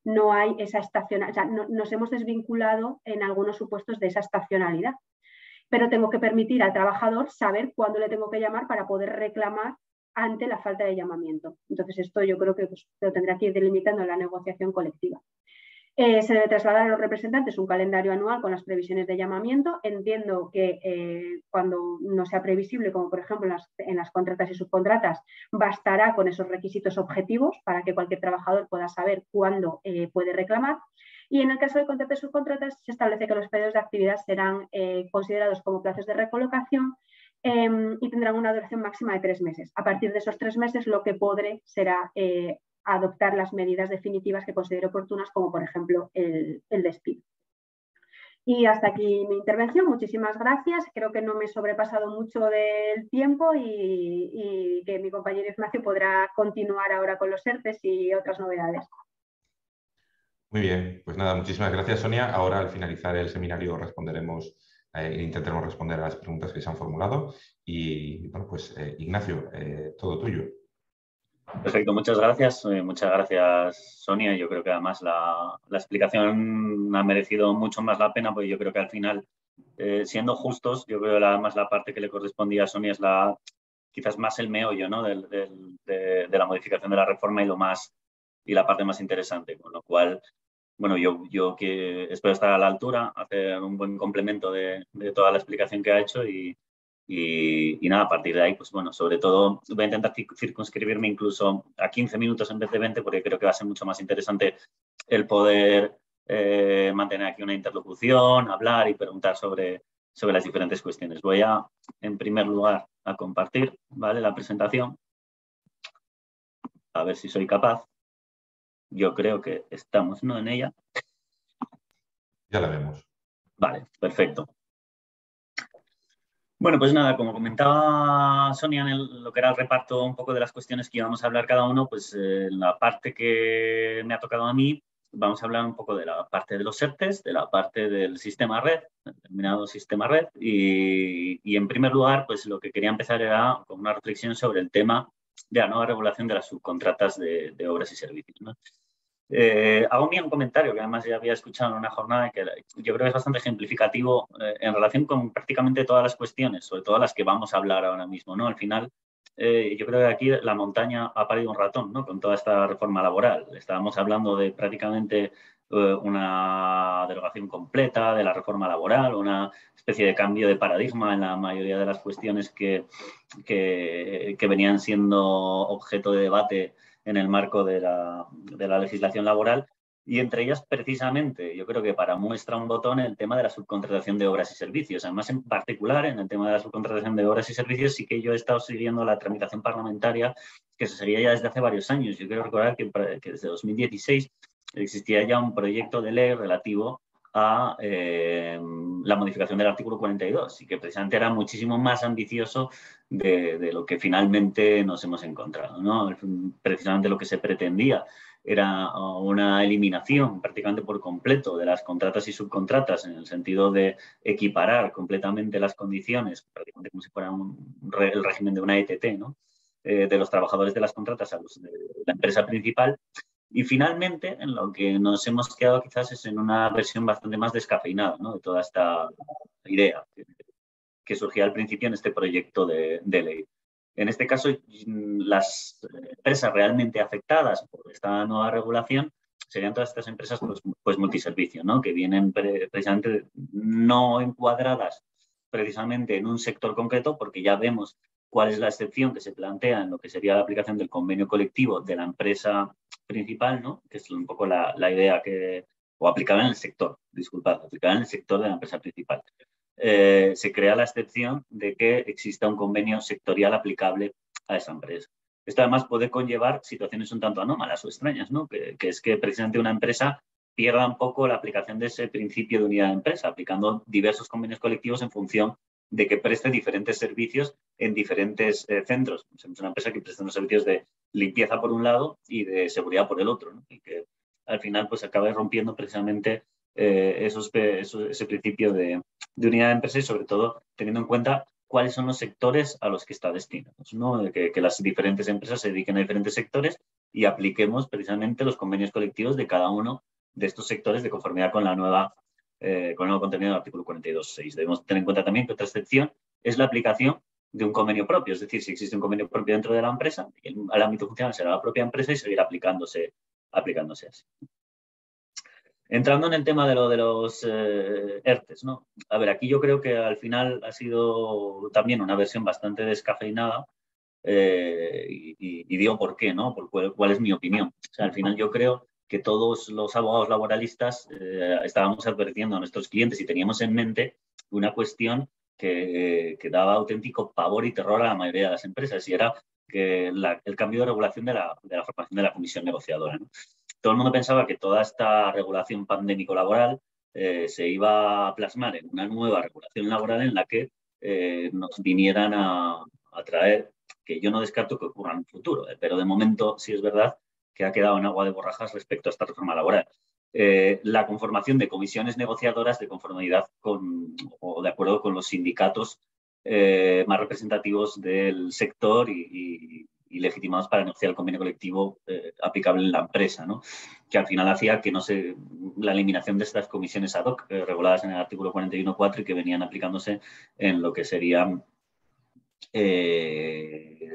no hay esa estacionalidad, o sea, nos hemos desvinculado en algunos supuestos de esa estacionalidad, pero tengo que permitir al trabajador saber cuándo le tengo que llamar para poder reclamar ante la falta de llamamiento. Entonces esto yo creo que pues, lo tendrá que ir delimitando en la negociación colectiva. Se debe trasladar a los representantes un calendario anual con las previsiones de llamamiento. Entiendo que cuando no sea previsible, como por ejemplo en las contratas y subcontratas, bastará con esos requisitos objetivos para que cualquier trabajador pueda saber cuándo puede reclamar. Y en el caso de contratas y subcontratas, se establece que los periodos de actividad serán considerados como plazos de recolocación y tendrán una duración máxima de 3 meses. A partir de esos 3 meses, lo que podré será adoptar las medidas definitivas que considero oportunas, como por ejemplo el despido. Y hasta aquí mi intervención. Muchísimas gracias. Creo que no me he sobrepasado mucho del tiempo y que mi compañero Ignacio podrá continuar ahora con los ERTES y otras novedades. Muy bien, pues nada, muchísimas gracias, Sonia. Ahora, al finalizar el seminario, responderemos, intentaremos responder a las preguntas que se han formulado. Y bueno, pues Ignacio, todo tuyo. Perfecto, muchas gracias. Muchas gracias, Sonia. Yo creo que además la explicación ha merecido mucho más la pena, porque yo creo que al final, siendo justos, yo creo que además la parte que le correspondía a Sonia es quizás más el meollo, ¿no? de la modificación de la reforma y la parte más interesante. Con lo cual, bueno, yo que espero estar a la altura, hacer un buen complemento de toda la explicación que ha hecho y nada, a partir de ahí, pues bueno, sobre todo voy a intentar circunscribirme incluso a 15 minutos en vez de 20, porque creo que va a ser mucho más interesante el poder mantener aquí una interlocución, hablar y preguntar sobre las diferentes cuestiones. Voy en primer lugar, a compartir, ¿vale? La presentación. A ver si soy capaz. Yo creo que estamos, ¿no? En ella. Ya la vemos. Vale, perfecto. Bueno, pues nada, como comentaba Sonia en lo que era el reparto un poco de las cuestiones que íbamos a hablar cada uno, pues en la parte que me ha tocado a mí, vamos a hablar un poco de la parte de los ERTES, de la parte del sistema red, determinado sistema red, y en primer lugar, pues lo que quería empezar era con una reflexión sobre el tema de la nueva regulación de las subcontratas de obras y servicios, ¿no? Hago un comentario que además ya había escuchado en una jornada que yo creo que es bastante ejemplificativo en relación con prácticamente todas las cuestiones, sobre todo las que vamos a hablar ahora mismo, ¿no? Al final, yo creo que aquí la montaña ha parido un ratón, ¿no? Con toda esta reforma laboral. Estábamos hablando de prácticamente una derogación completa de la reforma laboral, una especie de cambio de paradigma en la mayoría de las cuestiones que venían siendo objeto de debate en el marco de la legislación laboral, y entre ellas precisamente, yo creo que para muestra un botón, el tema de la subcontratación de obras y servicios. Además, en particular, en el tema de la subcontratación de obras y servicios, sí que yo he estado siguiendo la tramitación parlamentaria que se seguía ya desde hace varios años. Yo quiero recordar que desde 2016 existía ya un proyecto de ley relativo a la modificación del artículo 42 y que precisamente era muchísimo más ambicioso de lo que finalmente nos hemos encontrado, ¿no? Precisamente lo que se pretendía era una eliminación prácticamente por completo de las contratas y subcontratas, en el sentido de equiparar completamente las condiciones, prácticamente como si fuera el régimen de una ETT, ¿no? De los trabajadores de las contratas a los de la empresa principal. Y finalmente, en lo que nos hemos quedado quizás es en una versión bastante más descafeinada, ¿no? De toda esta idea que surgía al principio en este proyecto de ley. En este caso, las empresas realmente afectadas por esta nueva regulación serían todas estas empresas pues multiservicio, ¿no? Que vienen precisamente no encuadradas precisamente en un sector concreto, porque ya vemos cuál es la excepción que se plantea en lo que sería la aplicación del convenio colectivo de la empresa principal, ¿no? Que es un poco la idea o aplicada en el sector, disculpad, aplicada en el sector de la empresa principal. Se crea la excepción de que exista un convenio sectorial aplicable a esa empresa. Esto además puede conllevar situaciones un tanto anómalas o extrañas, ¿no? Que es que precisamente una empresa pierda un poco la aplicación de ese principio de unidad de empresa, aplicando diversos convenios colectivos en función de que preste diferentes servicios en diferentes centros. Somos una empresa que presta unos servicios de limpieza por un lado y de seguridad por el otro, ¿no? Y que al final pues acaba rompiendo precisamente ese principio de unidad de empresa y sobre todo teniendo en cuenta cuáles son los sectores a los que está destinado, ¿no? Que las diferentes empresas se dediquen a diferentes sectores y apliquemos precisamente los convenios colectivos de cada uno de estos sectores de conformidad con con el nuevo contenido del artículo 42.6. Debemos tener en cuenta también que otra excepción es la aplicación de un convenio propio, es decir, si existe un convenio propio dentro de la empresa, el ámbito funcional será la propia empresa y seguirá aplicándose así. Entrando en el tema de los ERTES, ¿no? A ver, aquí yo creo que al final ha sido también una versión bastante descafeinada y digo por qué, ¿no? Cuál es mi opinión. O sea, al final yo creo que todos los abogados laboralistas estábamos advirtiendo a nuestros clientes y teníamos en mente una cuestión que daba auténtico pavor y terror a la mayoría de las empresas, y era que el cambio de regulación de la formación de la comisión negociadora, ¿no? Todo el mundo pensaba que toda esta regulación pandémico-laboral se iba a plasmar en una nueva regulación laboral en la que nos vinieran a traer, que yo no descarto que ocurra en un futuro, pero de momento sí es verdad que ha quedado en agua de borrajas respecto a esta reforma laboral. La conformación de comisiones negociadoras de conformidad o de acuerdo con los sindicatos más representativos del sector y legitimados para negociar el convenio colectivo aplicable en la empresa, ¿no? Que al final hacía que la eliminación de estas comisiones ad hoc reguladas en el artículo 41.4 y que venían aplicándose en lo que serían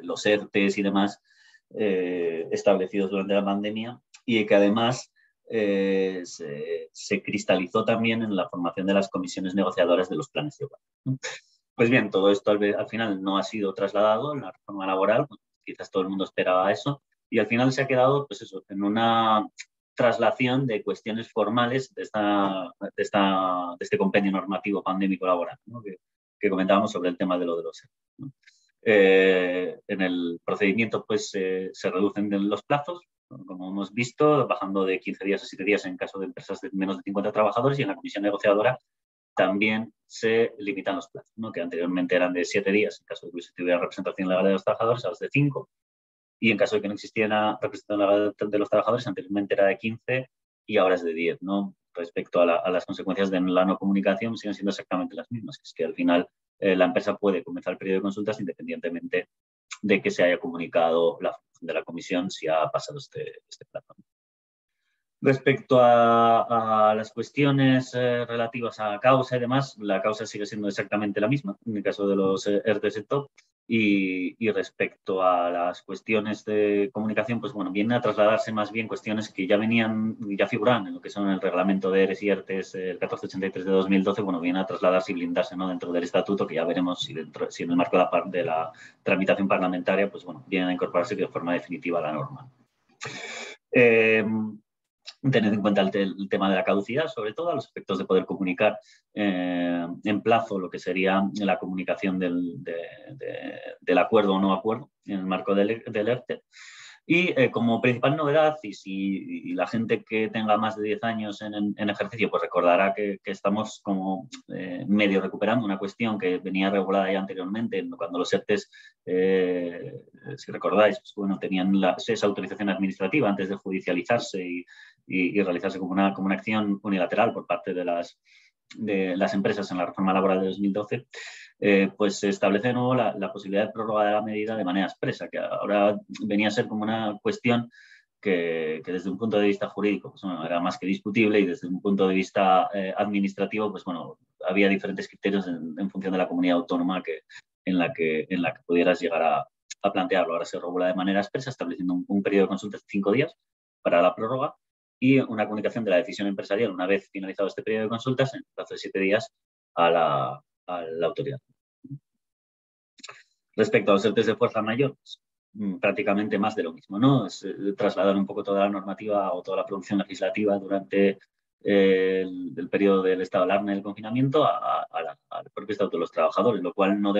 los ERTEs y demás establecidos durante la pandemia, y que además se cristalizó también en la formación de las comisiones negociadoras de los planes de igualdad, ¿no? Pues bien, todo esto al final no ha sido trasladado en la reforma laboral, pues, quizás todo el mundo esperaba eso, y al final se ha quedado, pues eso, en una traslación de cuestiones formales de este compendio normativo pandémico laboral, ¿no? que comentábamos sobre el tema de los ERTE, ¿no? En el procedimiento pues se reducen los plazos, ¿no? Como hemos visto, bajando de 15 días a 7 días en caso de empresas de menos de 50 trabajadores, y en la comisión negociadora también se limitan los plazos, ¿no? Que anteriormente eran de 7 días en caso de que se tuviera representación legal de los trabajadores, a los de 5, y en caso de que no existiera representación legal de los trabajadores, anteriormente era de 15 y ahora es de 10, ¿no? Respecto a las consecuencias de la no comunicación, siguen siendo exactamente las mismas, es que al final la empresa puede comenzar el periodo de consultas independientemente de que se haya comunicado la función de la comisión si ha pasado este plazo. Respecto a las cuestiones relativas a causa y demás, la causa sigue siendo exactamente la misma en el caso de los ERTE sector, y respecto a las cuestiones de comunicación, pues bueno, vienen a trasladarse más bien cuestiones que ya figuran en lo que son el reglamento de ERES y ERTES, el 1483 de 2012, bueno, vienen a trasladarse y blindarse, ¿no? Dentro del estatuto, que ya veremos si en el marco de la tramitación parlamentaria, pues bueno, vienen a incorporarse de forma definitiva a la norma. Tened en cuenta el tema de la caducidad, sobre todo a los efectos de poder comunicar en plazo lo que sería la comunicación del acuerdo o no acuerdo en el marco del ERTE. Y como principal novedad, y si la gente que tenga más de 10 años en ejercicio, pues recordará que estamos como medio recuperando una cuestión que venía regulada ya anteriormente, cuando los ERTEs, si recordáis, pues, bueno, tenían esa autorización administrativa antes de judicializarse y realizarse como una acción unilateral por parte de las empresas en la reforma laboral de 2012. Pues se establece de nuevo la posibilidad de prórroga de la medida de manera expresa, que ahora venía a ser como una cuestión que desde un punto de vista jurídico pues, bueno, era más que discutible, y desde un punto de vista administrativo pues, bueno, había diferentes criterios en función de la comunidad autónoma en la que pudieras llegar a plantearlo. Ahora se regula de manera expresa, estableciendo un periodo de consulta de 5 días para la prórroga y una comunicación de la decisión empresarial una vez finalizado este periodo de consultas en el plazo de 7 días a la autoridad. Respecto a los ERTEs de fuerza mayor, pues, prácticamente más de lo mismo, ¿no? Es trasladar un poco toda la normativa o toda la producción legislativa durante el periodo del estado de alarma y del confinamiento al propio estatuto de los trabajadores, lo cual no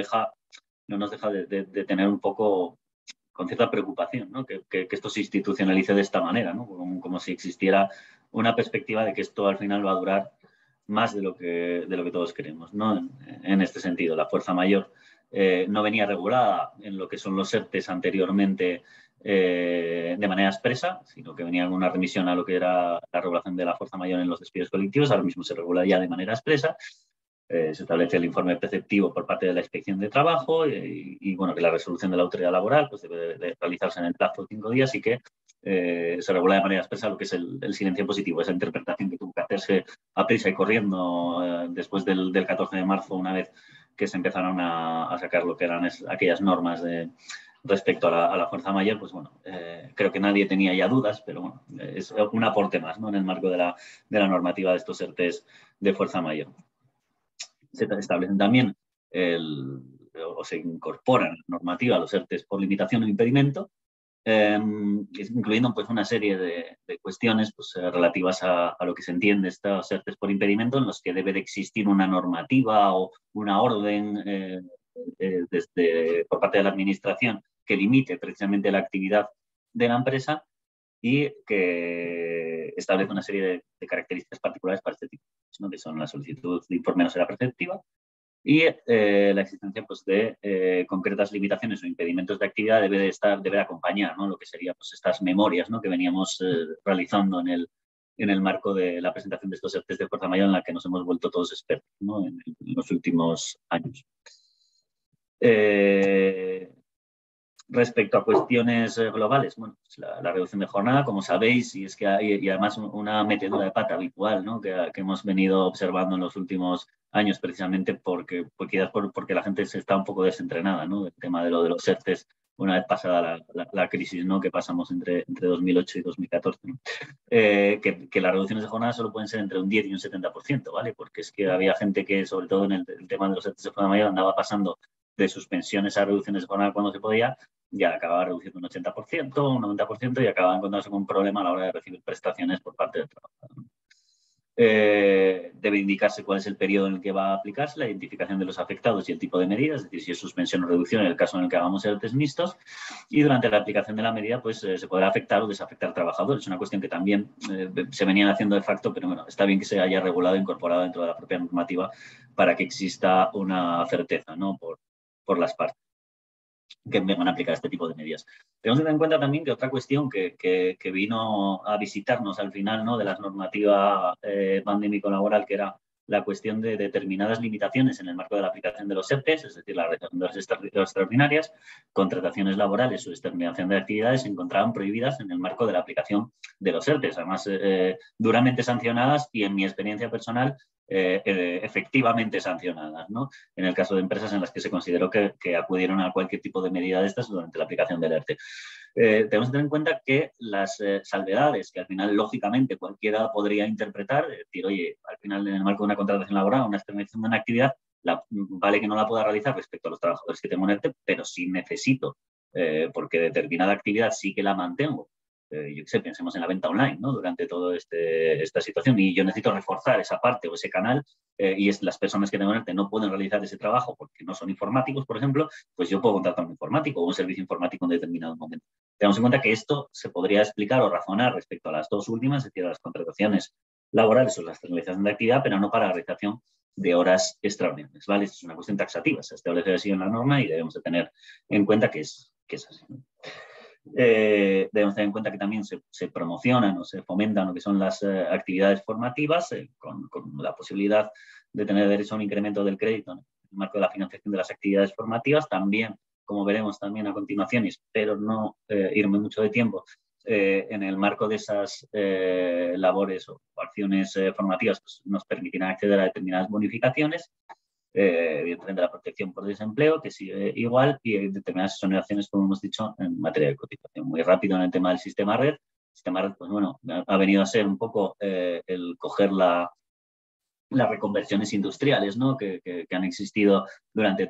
nos deja de tener un poco con cierta preocupación, ¿no? Que esto se institucionalice de esta manera, ¿no? Como si existiera una perspectiva de que esto al final va a durar más de lo que todos queremos, ¿no? En este sentido, la fuerza mayor no venía regulada en lo que son los ERTEs anteriormente de manera expresa, sino que venía con una remisión a lo que era la regulación de la fuerza mayor en los despidos colectivos. Ahora mismo se regula ya de manera expresa. Se establece el informe preceptivo por parte de la Inspección de Trabajo y bueno, que la resolución de la autoridad laboral pues, debe de realizarse en el plazo de 5 días y que se regula de manera expresa lo que es el silencio positivo, esa interpretación que tuvo que hacerse a prisa y corriendo después del 14 de marzo, una vez que se empezaron a sacar lo que eran aquellas normas respecto a la fuerza mayor. Pues bueno, creo que nadie tenía ya dudas, pero bueno, es un aporte más, ¿no? En el marco de la normativa de estos ERTEs de fuerza mayor. Se establecen también o se incorporan normativa a los ERTEs por limitación o impedimento, incluyendo pues, una serie de cuestiones pues, relativas a lo que se entiende estos ERTEs por impedimento, en los que debe de existir una normativa o una orden por parte de la administración que limite precisamente la actividad de la empresa y que establece una serie de características particulares para este tipo. ¿no? Que son la solicitud de informe no será preceptiva y la existencia pues, de concretas limitaciones o impedimentos de actividad debe acompañar, ¿no? Lo que serían pues, estas memorias, ¿no? Que veníamos realizando en el marco de la presentación de estos ERTEs de fuerza mayor en la que nos hemos vuelto todos expertos, ¿no? en los últimos años. Respecto a cuestiones globales, bueno, pues la reducción de jornada, como sabéis, y es que hay además una metedura de pata habitual, ¿no? que hemos venido observando en los últimos años, precisamente porque la gente se está un poco desentrenada, ¿no? El tema de los ERTEs, una vez pasada la crisis, ¿no? Que pasamos entre 2008 y 2014, ¿no? Que las reducciones de jornada solo pueden ser entre un 10 y un 70%, ¿vale? Porque es que había gente que, sobre todo en el tema de los ERTEs de fuerza mayor, andaba pasando de suspensiones a reducciones de jornada cuando se podía, ya acababa reduciendo un 80%, un 90% y acababa encontrándose con un problema a la hora de recibir prestaciones por parte del trabajador. Debe indicarse cuál es el periodo en el que va a aplicarse, la identificación de los afectados y el tipo de medida, es decir, si es suspensión o reducción en el caso en el que hagamos ERTEs mixtos, y durante la aplicación de la medida pues se podrá afectar o desafectar trabajadores. Es una cuestión que también se venían haciendo de facto, pero bueno, está bien que se haya regulado e incorporado dentro de la propia normativa para que exista una certeza, ¿no? por las partes que vengan a aplicar este tipo de medidas. Tenemos que tener en cuenta también que otra cuestión que vino a visitarnos al final, ¿no? De la normativa pandémico-laboral, que era la cuestión de determinadas limitaciones en el marco de la aplicación de los ERTEs, es decir, la realización de las extraordinarias, contrataciones laborales o exterminación de actividades, se encontraban prohibidas en el marco de la aplicación de los ERTEs, además duramente sancionadas y, en mi experiencia personal, efectivamente sancionadas, ¿no? En el caso de empresas en las que se consideró que acudieron a cualquier tipo de medida de estas durante la aplicación del ERTE. Tenemos que tener en cuenta que las salvedades que al final, lógicamente, cualquiera podría interpretar, es decir, oye, al final en el marco de una contratación laboral, una exterminación de una actividad, vale que no la pueda realizar respecto a los trabajadores que tengo en ERTE, pero sí necesito, porque determinada actividad sí que la mantengo. Yo qué sé, pensemos en la venta online, ¿no? Durante toda esta situación, y yo necesito reforzar esa parte o ese canal, y las personas que tengo en ERTE no pueden realizar ese trabajo porque no son informáticos, por ejemplo, pues yo puedo contratar a un informático o un servicio informático en determinado momento. Tenemos en cuenta que esto se podría explicar o razonar respecto a las dos últimas, es decir, a las contrataciones laborales o la externalización de actividad, pero no para la realización de horas extraordinarias, ¿vale? Esto es una cuestión taxativa, se establece así en la norma y debemos de tener en cuenta que es así, ¿no? Debemos tener en cuenta que también se promocionan o se fomentan lo que son las actividades formativas con la posibilidad de tener derecho a un incremento del crédito en el marco de la financiación de las actividades formativas. También, como veremos también a continuación, y espero no irme mucho de tiempo, en el marco de esas labores o acciones formativas, pues, nos permitirán acceder a determinadas bonificaciones. Evidentemente la protección por desempleo, que sigue igual, y determinadas exoneraciones, como hemos dicho, en materia de cotización. Muy rápido en el tema del sistema red. El sistema red, pues bueno, ha venido a ser un poco el coger las reconversiones industriales, ¿no? que han existido durante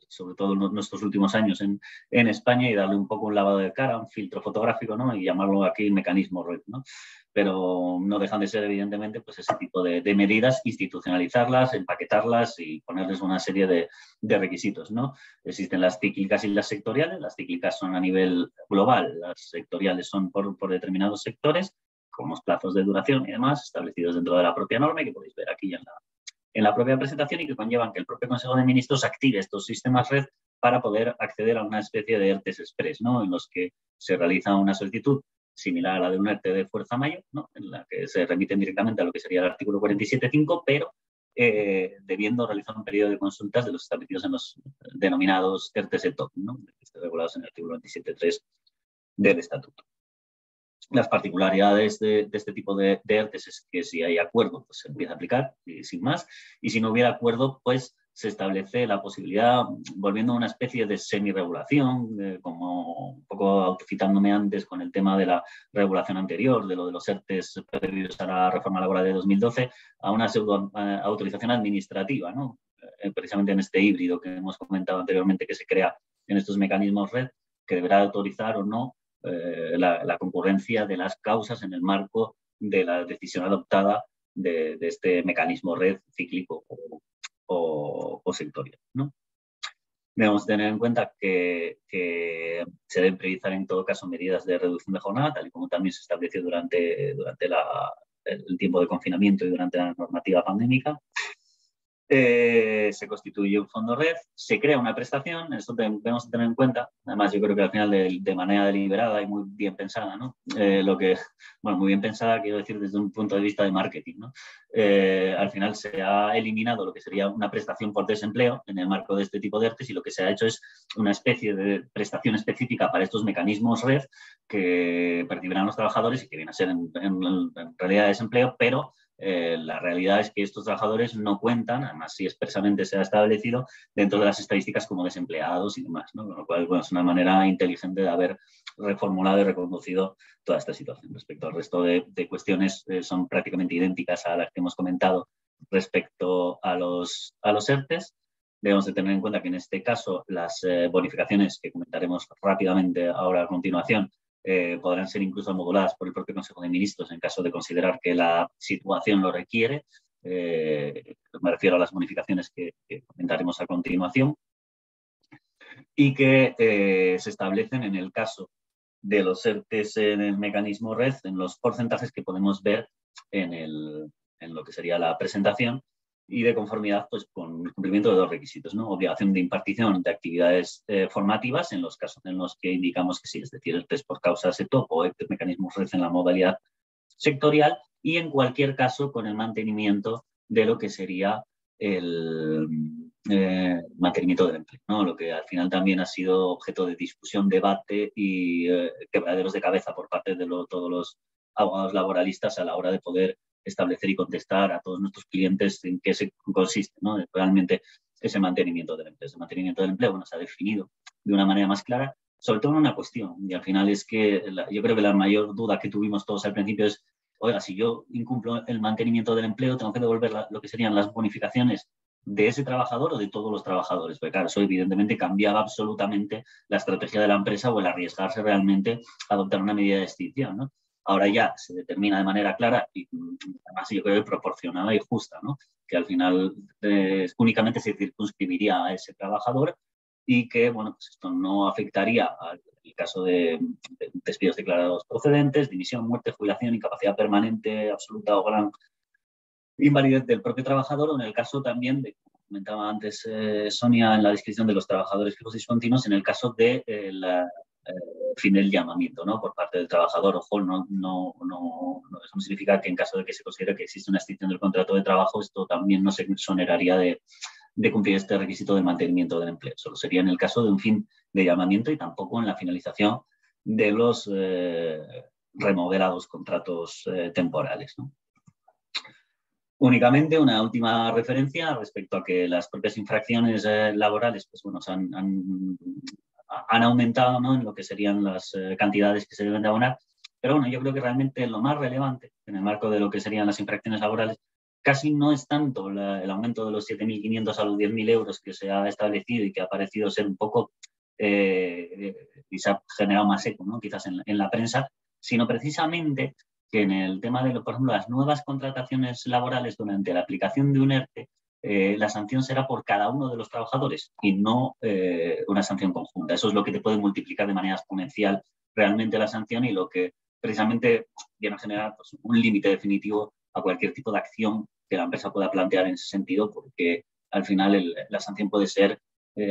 sobre todo en nuestros últimos años en España, y darle un poco un lavado de cara, un filtro fotográfico, ¿no? Y llamarlo aquí mecanismo red, ¿no? Pero no dejan de ser, evidentemente, pues ese tipo de medidas, institucionalizarlas, empaquetarlas y ponerles una serie de requisitos, ¿no? Existen las cíclicas y las sectoriales. Las cíclicas son a nivel global, las sectoriales son por determinados sectores, con unos plazos de duración y demás establecidos dentro de la propia norma, y que podéis ver aquí en la propia presentación, y que conllevan que el propio Consejo de Ministros active estos sistemas red para poder acceder a una especie de ERTEs express, ¿no? En los que se realiza una solicitud similar a la de un ERTE de fuerza mayor, ¿no? En la que se remiten directamente a lo que sería el artículo 47.5, pero debiendo realizar un periodo de consultas de los establecidos en los denominados ERTEs ETOC, ¿no? Regulados en el artículo 27.3 del Estatuto. Las particularidades de este tipo de ERTEs es que si hay acuerdo, pues se empieza a aplicar, y sin más, y si no hubiera acuerdo, pues se establece la posibilidad, volviendo a una especie de semi-regulación, como un poco autocitándome antes con el tema de la regulación anterior, de lo de los ERTEs previos a la reforma laboral de 2012, a una autorización administrativa, ¿no? Precisamente en este híbrido que hemos comentado anteriormente, que se crea en estos mecanismos red, que deberá autorizar o no la concurrencia de las causas en el marco de la decisión adoptada de este mecanismo red cíclico o sectorial, ¿no? Debemos tener en cuenta que se deben priorizar en todo caso medidas de reducción de jornada, tal y como también se estableció durante el tiempo de confinamiento y durante la normativa pandémica. Se constituye un fondo red, se crea una prestación, esto debemos tener en cuenta, además yo creo que al final de manera deliberada y muy bien pensada, ¿no? Muy bien pensada quiero decir desde un punto de vista de marketing, ¿no? Al final se ha eliminado lo que sería una prestación por desempleo en el marco de este tipo de ERTEs y lo que se ha hecho es una especie de prestación específica para estos mecanismos red que percibirán los trabajadores y que viene a ser en realidad desempleo, pero la realidad es que estos trabajadores no cuentan, además si expresamente se ha establecido, dentro de las estadísticas como desempleados y demás, ¿no? Con lo cual, bueno, es una manera inteligente de haber reformulado y reconducido toda esta situación. Respecto al resto de cuestiones, son prácticamente idénticas a las que hemos comentado respecto a los ERTEs. Debemos de tener en cuenta que en este caso las bonificaciones que comentaremos rápidamente ahora a continuación podrán ser incluso moduladas por el propio Consejo de Ministros en caso de considerar que la situación lo requiere. Me refiero a las bonificaciones que comentaremos a continuación y que se establecen en el caso de los ERTEs en el mecanismo red en los porcentajes que podemos ver en lo que sería la presentación y de conformidad pues, con el cumplimiento de dos requisitos, ¿no? Obligación de impartición de actividades formativas en los casos en los que indicamos que sí, es decir, el test por causa SETOP o el mecanismo red en la modalidad sectorial y en cualquier caso con el mantenimiento de lo que sería el mantenimiento del empleo, ¿no? Lo que al final también ha sido objeto de discusión, debate y quebraderos de cabeza por parte de todos los abogados laboralistas a la hora de poder establecer y contestar a todos nuestros clientes en qué se consiste, ¿no? Realmente ese mantenimiento del empleo. Ese mantenimiento del empleo bueno, se ha definido de una manera más clara, sobre todo en una cuestión, y al final es que yo creo que la mayor duda que tuvimos todos al principio es, oiga, si yo incumplo el mantenimiento del empleo, tengo que devolver lo que serían las bonificaciones de ese trabajador o de todos los trabajadores. Porque claro, eso evidentemente cambiaba absolutamente la estrategia de la empresa o el arriesgarse realmente a adoptar una medida de extinción, ¿no? Ahora ya se determina de manera clara y además yo creo que proporcionada y justa, ¿no? Que al final únicamente se circunscribiría a ese trabajador y que, bueno, pues esto no afectaría al caso de despidos declarados procedentes, dimisión, muerte, jubilación, incapacidad permanente, absoluta o gran invalidez del propio trabajador o en el caso también de, como comentaba antes Sonia en la descripción de los trabajadores fijos y discontinuos, en el caso de fin del llamamiento, ¿no? Por parte del trabajador. Ojo, eso no significa que en caso de que se considere que existe una extinción del contrato de trabajo, esto también no se exoneraría de cumplir este requisito de mantenimiento del empleo. Solo sería en el caso de un fin de llamamiento y tampoco en la finalización de los remodelados contratos temporales, ¿no? Únicamente una última referencia respecto a que las propias infracciones laborales pues, bueno, han aumentado, ¿no? En lo que serían las cantidades que se deben de abonar. Pero bueno, yo creo que realmente lo más relevante en el marco de lo que serían las infracciones laborales casi no es tanto el aumento de los 7.500 a los 10.000 euros que se ha establecido y que ha parecido ser un poco y se ha generado más eco, ¿no? Quizás en la prensa, sino precisamente que en el tema de, por ejemplo, las nuevas contrataciones laborales durante la aplicación de un ERTE, la sanción será por cada uno de los trabajadores y no una sanción conjunta. Eso es lo que te puede multiplicar de manera exponencial realmente la sanción y lo que precisamente viene a generar pues, un límite definitivo a cualquier tipo de acción que la empresa pueda plantear en ese sentido, porque al final la sanción puede ser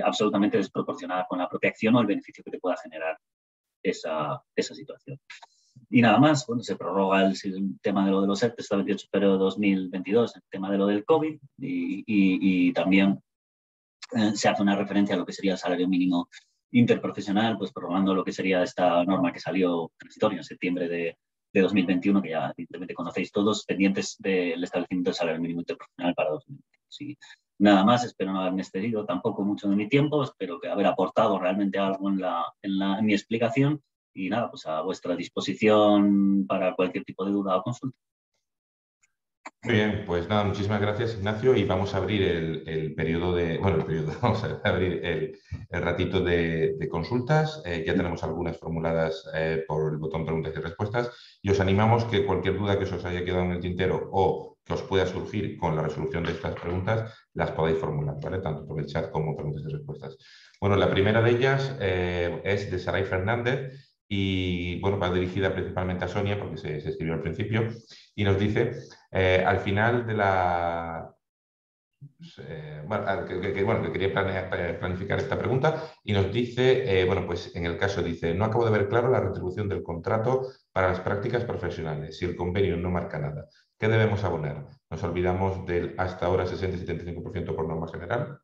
absolutamente desproporcionada con la propia acción o el beneficio que te pueda generar esa situación. Y nada más, bueno, se prorroga el tema de lo de los ERTE hasta el 28 de febrero de 2022, el tema de lo del COVID y también se hace una referencia a lo que sería el salario mínimo interprofesional, pues prorrogando lo que sería esta norma que salió transitoria en septiembre de 2021, que ya evidentemente conocéis todos, pendientes del establecimiento del salario mínimo interprofesional para 2022. Sí. Nada más, espero no haberme excedido tampoco mucho de mi tiempo, espero que haber aportado realmente algo en mi explicación. Y nada, pues a vuestra disposición para cualquier tipo de duda o consulta. Muy bien, pues nada, muchísimas gracias Ignacio y vamos a abrir el periodo vamos a abrir el ratito de consultas. Ya tenemos algunas formuladas por el botón preguntas y respuestas y os animamos que cualquier duda que os haya quedado en el tintero o que os pueda surgir con la resolución de estas preguntas las podáis formular, ¿vale? Tanto por el chat como preguntas y respuestas. Bueno, la primera de ellas es de Saray Fernández y bueno, va dirigida principalmente a Sonia porque se escribió al principio y nos dice, al final de la... bueno, que quería planificar esta pregunta y nos dice, bueno, pues en el caso dice, no acabo de ver claro la retribución del contrato para las prácticas profesionales, si el convenio no marca nada. ¿Qué debemos abonar? ¿Nos olvidamos del hasta ahora 60-75% por norma general?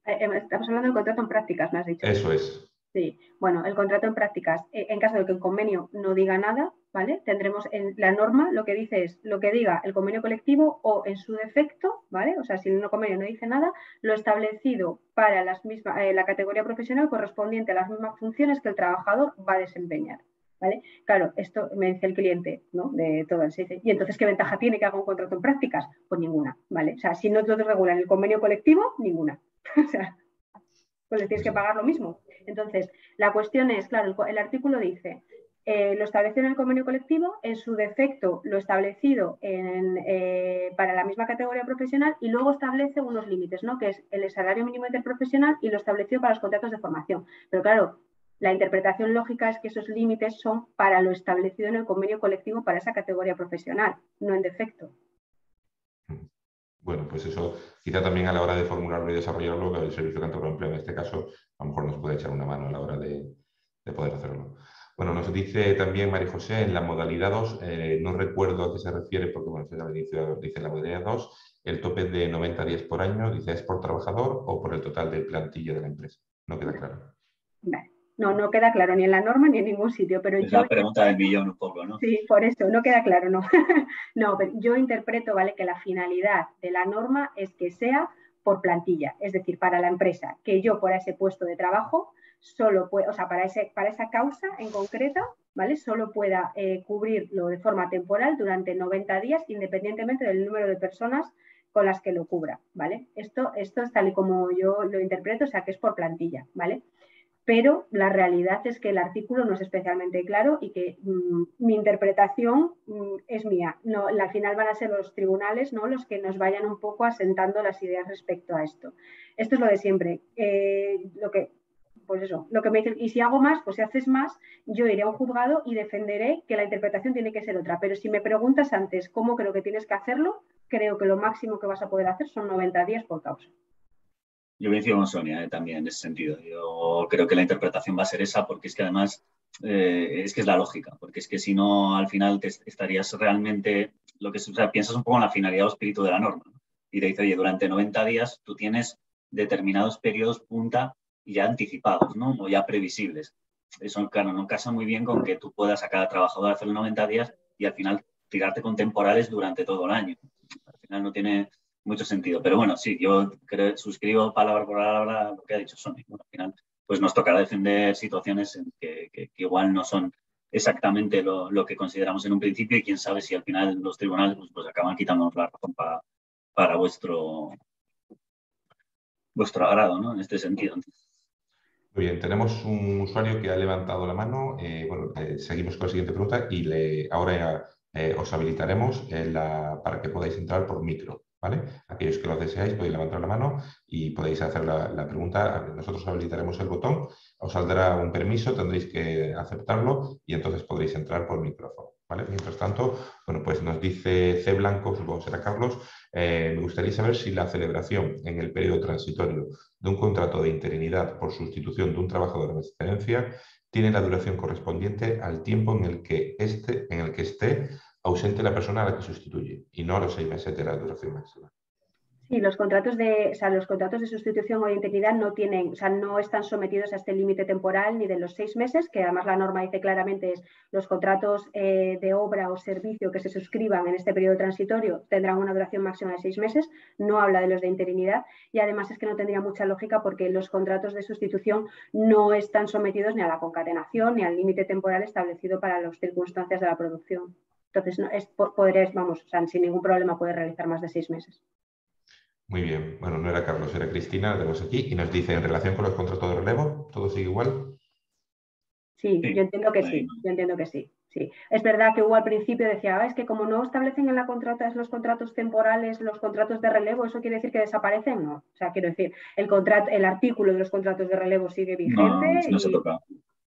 Estamos hablando del contrato en prácticas, me has dicho. Eso es. Sí, bueno, el contrato en prácticas, en caso de que el convenio no diga nada, ¿vale? Tendremos en la norma lo que dice es lo que diga el convenio colectivo o en su defecto, ¿vale? O sea, si el convenio no dice nada, lo establecido para la categoría profesional correspondiente a las mismas funciones que el trabajador va a desempeñar, ¿vale? Claro, esto me dice el cliente, ¿no? De todo el SIC. ¿Y entonces qué ventaja tiene que haga un contrato en prácticas? Pues ninguna, ¿vale? O sea, si no te regulan el convenio colectivo, ninguna. O sea, pues les tienes que pagar lo mismo. Entonces, la cuestión es, claro, el artículo dice, lo establecido en el convenio colectivo, en su defecto lo establecido para la misma categoría profesional y luego establece unos límites, ¿no? Que es el salario mínimo interprofesional y lo establecido para los contratos de formación. Pero claro, la interpretación lógica es que esos límites son para lo establecido en el convenio colectivo para esa categoría profesional, no en defecto. Bueno, pues eso quizá también a la hora de formularlo y desarrollarlo, el Servicio de Cantabria Empleo en este caso a lo mejor nos puede echar una mano a la hora de poder hacerlo. Bueno, nos dice también María José, en la modalidad 2, no recuerdo a qué se refiere, porque bueno, dice la modalidad 2, el tope de 90 días por año, dice, ¿es por trabajador o por el total de plantilla de la empresa? No queda claro. Vale. No queda claro ni en la norma ni en ningún sitio. Pero es la pregunta del millón un poco, ¿no? Sí, por eso, no queda claro, no. No, pero yo interpreto, ¿vale? Que la finalidad de la norma es que sea por plantilla, es decir, para la empresa, que yo por ese puesto de trabajo solo pueda, o sea, para esa causa en concreto, ¿vale? Solo pueda cubrirlo de forma temporal durante 90 días, independientemente del número de personas con las que lo cubra, ¿vale? Esto es tal y como yo lo interpreto, o sea, que es por plantilla, ¿vale? Pero la realidad es que el artículo no es especialmente claro y que mi interpretación es mía. No, al final van a ser los tribunales, ¿no?, los que nos vayan un poco asentando las ideas respecto a esto. Esto es lo de siempre. Pues eso, lo que me dicen, y si hago más, pues si haces más, yo iré a un juzgado y defenderé que la interpretación tiene que ser otra. Pero si me preguntas antes cómo creo que tienes que hacerlo, creo que lo máximo que vas a poder hacer son 90 días por causa. Yo coincido con Sonia también en ese sentido. Yo creo que la interpretación va a ser esa porque es que además es que es la lógica, porque es que si no al final te estarías realmente, piensas un poco en la finalidad o espíritu de la norma, ¿no? Y te dice, oye, durante 90 días tú tienes determinados periodos punta ya anticipados, ¿no? O ya previsibles. Eso, claro, no casa muy bien con que tú puedas a cada trabajador hacerlo 90 días y al final tirarte con temporales durante todo el año. Al final no tiene mucho sentido. Pero bueno, sí, yo suscribo palabra por palabra lo que ha dicho Sonia. Bueno, al final, pues nos tocará defender situaciones en que igual no son exactamente lo que consideramos en un principio y quién sabe si al final los tribunales pues acaban quitándonos la razón para vuestro agrado, ¿no? En este sentido. Muy bien, tenemos un usuario que ha levantado la mano. Seguimos con la siguiente pregunta y ahora os habilitaremos para que podáis entrar por micro, ¿vale? Aquellos que lo deseáis podéis levantar la mano y podéis hacer la pregunta. Nosotros habilitaremos el botón, os saldrá un permiso, tendréis que aceptarlo y entonces podréis entrar por micrófono, ¿vale? Mientras tanto, bueno, pues nos dice C. Blanco, supongo que será Carlos, me gustaría saber si la celebración en el periodo transitorio de un contrato de interinidad por sustitución de un trabajador en excedencia tiene la duración correspondiente al tiempo en el que esté ausente la persona a la que sustituye y no a los 6 meses de la duración máxima. Sí, los contratos de sustitución o de interinidad no están sometidos a este límite temporal ni de los 6 meses, que además la norma dice claramente es los contratos de obra o servicio que se suscriban en este periodo transitorio tendrán una duración máxima de 6 meses, no habla de los de interinidad y además es que no tendría mucha lógica porque los contratos de sustitución no están sometidos ni a la concatenación ni al límite temporal establecido para las circunstancias de la producción. Entonces, sin ningún problema puede realizar más de 6 meses. Muy bien. Bueno, no era Carlos, era Cristina, la tenemos aquí, y nos dice, en relación con los contratos de relevo, ¿todo sigue igual? Sí, yo entiendo que sí, sí. Es verdad que hubo al principio, decía, es que como no establecen en los contratos temporales, los contratos de relevo, ¿eso quiere decir que desaparecen? No. O sea, quiero decir, el artículo de los contratos de relevo sigue vigente. No se toca.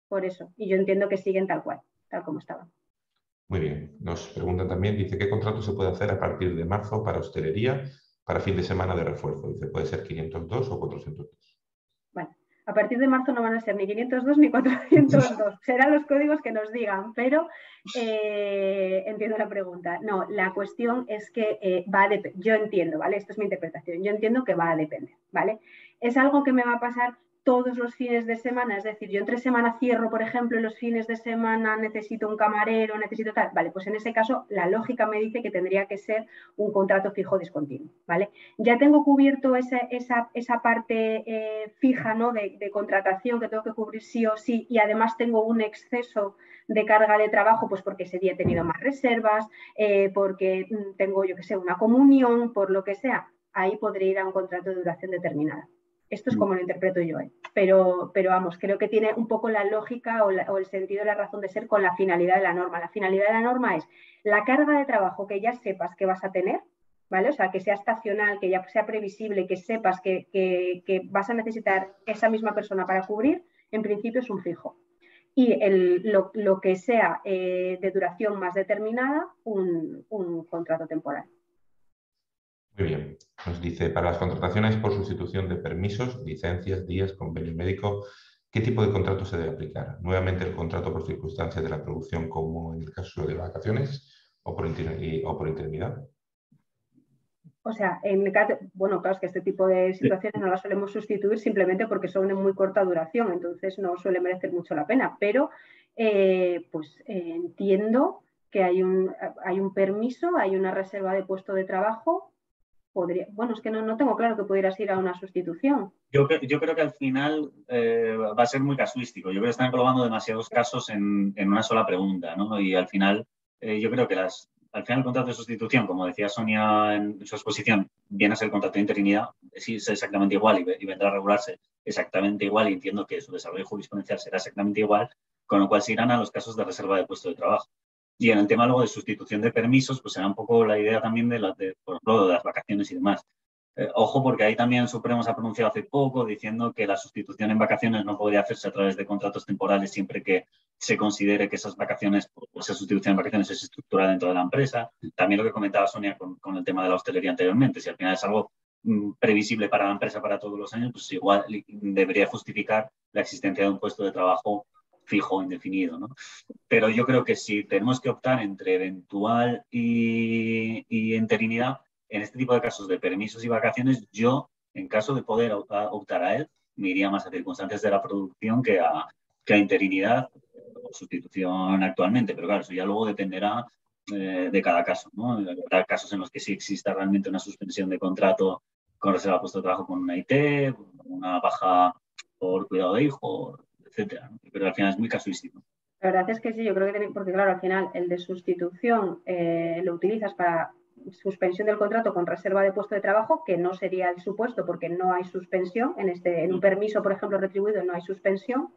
por eso. Y yo entiendo que siguen tal cual, tal como estaban. Muy bien. Nos preguntan también, dice, ¿qué contrato se puede hacer a partir de marzo para hostelería para fin de semana de refuerzo? Dice, puede ser 502 o 402. Bueno, a partir de marzo no van a ser ni 502 ni 402. Serán los códigos que nos digan, pero entiendo la pregunta. No, la cuestión es que va a depender. Yo entiendo, ¿vale? Esto es mi interpretación. Yo entiendo que va a depender, ¿vale? Es algo que me va a pasar todos los fines de semana, es decir, yo entre semana cierro, por ejemplo, y los fines de semana necesito un camarero, necesito tal, vale, pues en ese caso la lógica me dice que tendría que ser un contrato fijo discontinuo, ¿vale? Ya tengo cubierto esa parte fija, ¿no? de contratación que tengo que cubrir sí o sí, y además tengo un exceso de carga de trabajo, pues porque ese día he tenido más reservas, porque tengo, yo que sé, una comunión, por lo que sea, ahí podré ir a un contrato de duración determinada. Esto es como lo interpreto yo, pero vamos, creo que tiene un poco la lógica o el sentido, la razón de ser con la finalidad de la norma. La finalidad de la norma es la carga de trabajo que ya sepas que vas a tener, ¿vale? O sea, que sea estacional, que ya sea previsible, que sepas que vas a necesitar esa misma persona para cubrir, en principio es un fijo. Y lo que sea de duración más determinada, un contrato temporal. Muy bien. Nos dice, para las contrataciones por sustitución de permisos, licencias, días, convenio médico, ¿qué tipo de contrato se debe aplicar? ¿Nuevamente el contrato por circunstancias de la producción como en el caso de vacaciones o por interinidad? O sea, en el caso, bueno, claro, es que este tipo de situaciones no las solemos sustituir simplemente porque son de muy corta duración, entonces no suele merecer mucho la pena, pero entiendo que hay un permiso, hay una reserva de puesto de trabajo. Bueno, es que no tengo claro que pudieras ir a una sustitución. Yo creo que al final va a ser muy casuístico. Yo creo que están englobando demasiados casos en una sola pregunta, ¿no? Y al final, yo creo que al final el contrato de sustitución, como decía Sonia en su exposición, viene a ser el contrato de interinidad, es exactamente igual y vendrá a regularse exactamente igual, y entiendo que su desarrollo jurisprudencial será exactamente igual, con lo cual se irán a los casos de reserva de puesto de trabajo. Y en el tema luego de sustitución de permisos, pues será un poco la idea también por ejemplo, de las vacaciones y demás. Ojo, porque ahí también el Supremo se ha pronunciado hace poco diciendo que la sustitución en vacaciones no podría hacerse a través de contratos temporales siempre que se considere que esas vacaciones, esa sustitución en vacaciones es estructurada dentro de la empresa. También lo que comentaba Sonia con el tema de la hostelería anteriormente, si al final es algo previsible para la empresa para todos los años, pues igual debería justificar la existencia de un puesto de trabajo fijo, indefinido, ¿no? Pero yo creo que si tenemos que optar entre eventual y interinidad, en este tipo de casos de permisos y vacaciones, yo, en caso de poder optar a él, me iría más a circunstancias de la producción que a interinidad o sustitución actualmente. Pero claro, eso ya luego dependerá de cada caso, ¿no? Habrá casos en los que sí exista realmente una suspensión de contrato con reserva de puesto de trabajo con una IT, una baja por cuidado de hijo, etcétera, ¿no? Pero al final es muy casuístico. La verdad es que sí, yo creo que porque claro, al final el de sustitución lo utilizas para suspensión del contrato con reserva de puesto de trabajo, que no sería el supuesto porque no hay suspensión, en un permiso, por ejemplo, retribuido no hay suspensión,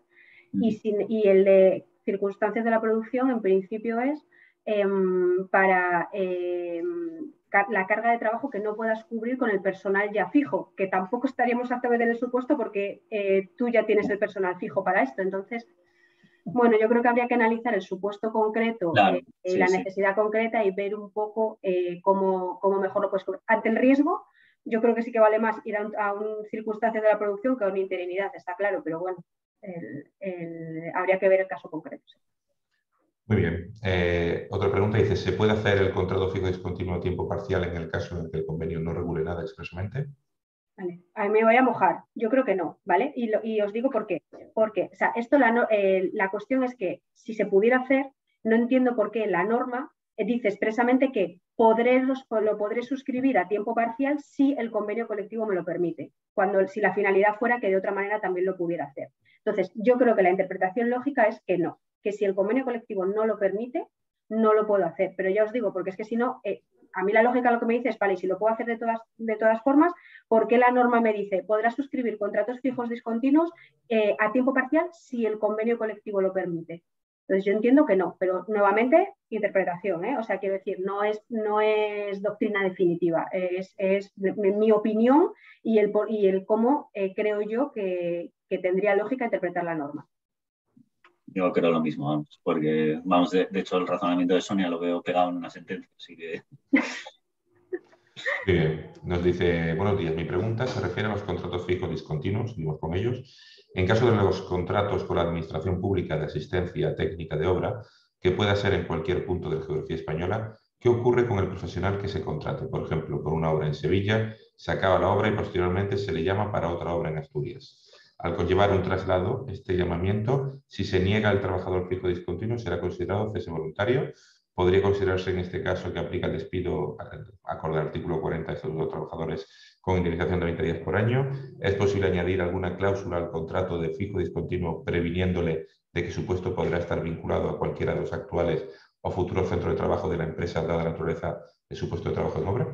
y el de circunstancias de la producción en principio es para la carga de trabajo que no puedas cubrir con el personal ya fijo, que tampoco estaríamos exactamente en el supuesto porque tú ya tienes el personal fijo para esto. Entonces, bueno, yo creo que habría que analizar el supuesto concreto, claro, la necesidad concreta y ver un poco cómo mejor lo puedes cubrir. Ante el riesgo, yo creo que sí que vale más ir a un circunstancia de la producción que a una interinidad, está claro, pero bueno, habría que ver el caso concreto. Muy bien. Otra pregunta dice, ¿se puede hacer el contrato fijo discontinuo a tiempo parcial en el caso en que el convenio no regule nada expresamente? Vale. A mí me voy a mojar. Yo creo que no, ¿vale? Y os digo por qué. Porque, o sea, la cuestión es que si se pudiera hacer, no entiendo por qué la norma dice expresamente que lo podré suscribir a tiempo parcial si el convenio colectivo me lo permite, si la finalidad fuera que de otra manera también lo pudiera hacer. Entonces, yo creo que la interpretación lógica es que no, que si el convenio colectivo no lo permite, no lo puedo hacer. Pero ya os digo, porque es que si no, a mí la lógica lo que me dice es, vale, si lo puedo hacer de todas formas, ¿por qué la norma me dice podrás suscribir contratos fijos discontinuos a tiempo parcial si el convenio colectivo lo permite? Entonces yo entiendo que no, pero nuevamente interpretación, ¿eh? O sea, quiero decir, no es doctrina definitiva, es mi opinión y el cómo creo yo que tendría lógica interpretar la norma. Yo creo lo mismo, vamos, porque, vamos, de hecho, el razonamiento de Sonia lo veo pegado en una sentencia, así que... Muy bien. Nos dice, buenos días, mi pregunta se refiere a los contratos fijos discontinuos, seguimos con ellos. En caso de los contratos con la Administración Pública de Asistencia Técnica de Obra, que pueda ser en cualquier punto de la geografía española, ¿qué ocurre con el profesional que se contrate? Por ejemplo, por una obra en Sevilla, se acaba la obra y posteriormente se le llama para otra obra en Asturias. Al conllevar un traslado, este llamamiento, si se niega el trabajador fijo discontinuo, será considerado cese voluntario. Podría considerarse en este caso que aplica el despido acorde al artículo 40 de Estatuto de Trabajadores con indemnización de 20 días por año. Es posible añadir alguna cláusula al contrato de fijo discontinuo previniéndole de que su puesto podrá estar vinculado a cualquiera de los actuales o futuros centros de trabajo de la empresa dada la naturaleza de su puesto de trabajo en obra.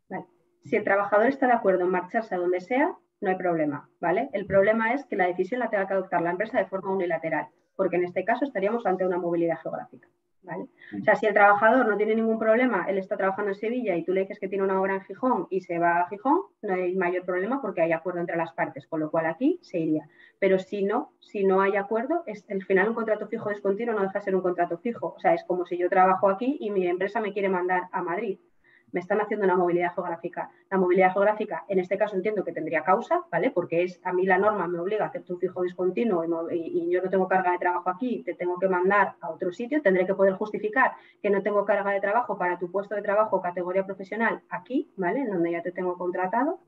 Vale. Si el trabajador está de acuerdo en marcharse a donde sea, no hay problema, ¿vale? El problema es que la decisión la tenga que adoptar la empresa de forma unilateral, porque en este caso estaríamos ante una movilidad geográfica, ¿vale? O sea, si el trabajador no tiene ningún problema, él está trabajando en Sevilla y tú le dices que tiene una obra en Gijón y se va a Gijón, no hay mayor problema porque hay acuerdo entre las partes, con lo cual aquí se iría. Pero si no hay acuerdo, al final un contrato fijo discontinuo no deja de ser un contrato fijo. O sea, es como si yo trabajo aquí y mi empresa me quiere mandar a Madrid. Me están haciendo una movilidad geográfica. La movilidad geográfica, en este caso entiendo que tendría causa, ¿vale? Porque a mí la norma me obliga a hacer tu fijo discontinuo y yo no tengo carga de trabajo aquí, te tengo que mandar a otro sitio, tendré que poder justificar que no tengo carga de trabajo para tu puesto de trabajo categoría profesional aquí, ¿vale? En donde ya te tengo contratado.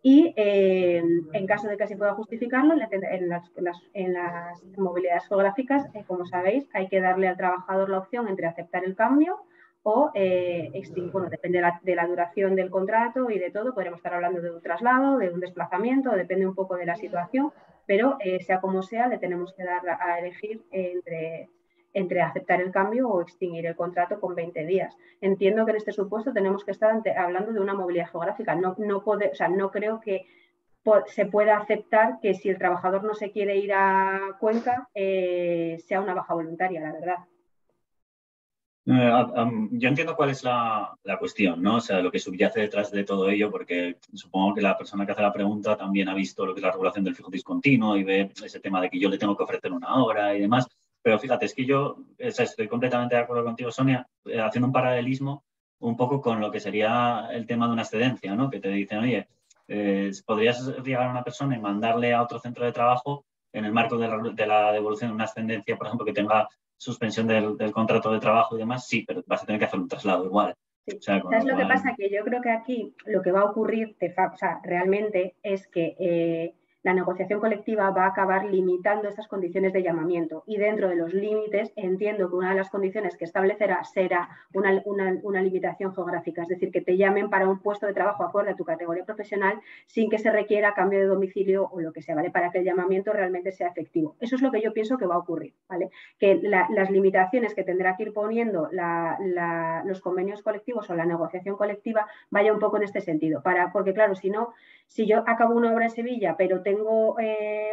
Y en caso de que así pueda justificarlo, en las movilidades geográficas, como sabéis, hay que darle al trabajador la opción entre aceptar el cambio o extinguir. Bueno, depende de la duración del contrato y de todo, podremos estar hablando de un traslado, de un desplazamiento, depende un poco de la situación, pero sea como sea, le tenemos que dar a elegir entre aceptar el cambio o extinguir el contrato con 20 días. Entiendo que en este supuesto tenemos que estar hablando de una movilidad geográfica. No creo que se pueda aceptar que si el trabajador no se quiere ir a Cuenca, sea una baja voluntaria, la verdad. Yo entiendo cuál es la cuestión, ¿no? O sea, lo que subyace detrás de todo ello, porque supongo que la persona que hace la pregunta también ha visto lo que es la regulación del fijo discontinuo y ve ese tema de que yo le tengo que ofrecer una hora y demás. Pero fíjate, es que yo estoy completamente de acuerdo contigo, Sonia, haciendo un paralelismo un poco con lo que sería el tema de una excedencia, ¿no? Que te dicen, oye, podrías llegar a una persona y mandarle a otro centro de trabajo en el marco de la devolución de una excedencia, por ejemplo, que tenga suspensión del contrato de trabajo y demás, sí, pero vas a tener que hacer un traslado igual. Sí. O sea, ¿Sabes lo que pasa? Que yo creo que aquí lo que va a ocurrir realmente es que la negociación colectiva va a acabar limitando estas condiciones de llamamiento y dentro de los límites entiendo que una de las condiciones que establecerá será una limitación geográfica, es decir, que te llamen para un puesto de trabajo acorde a tu categoría profesional sin que se requiera cambio de domicilio o lo que sea, ¿vale? Para que el llamamiento realmente sea efectivo. Eso es lo que yo pienso que va a ocurrir, ¿vale? Que las limitaciones que tendrá que ir poniendo los convenios colectivos o la negociación colectiva vaya un poco en este sentido, porque claro, si yo acabo una obra en Sevilla, pero tengo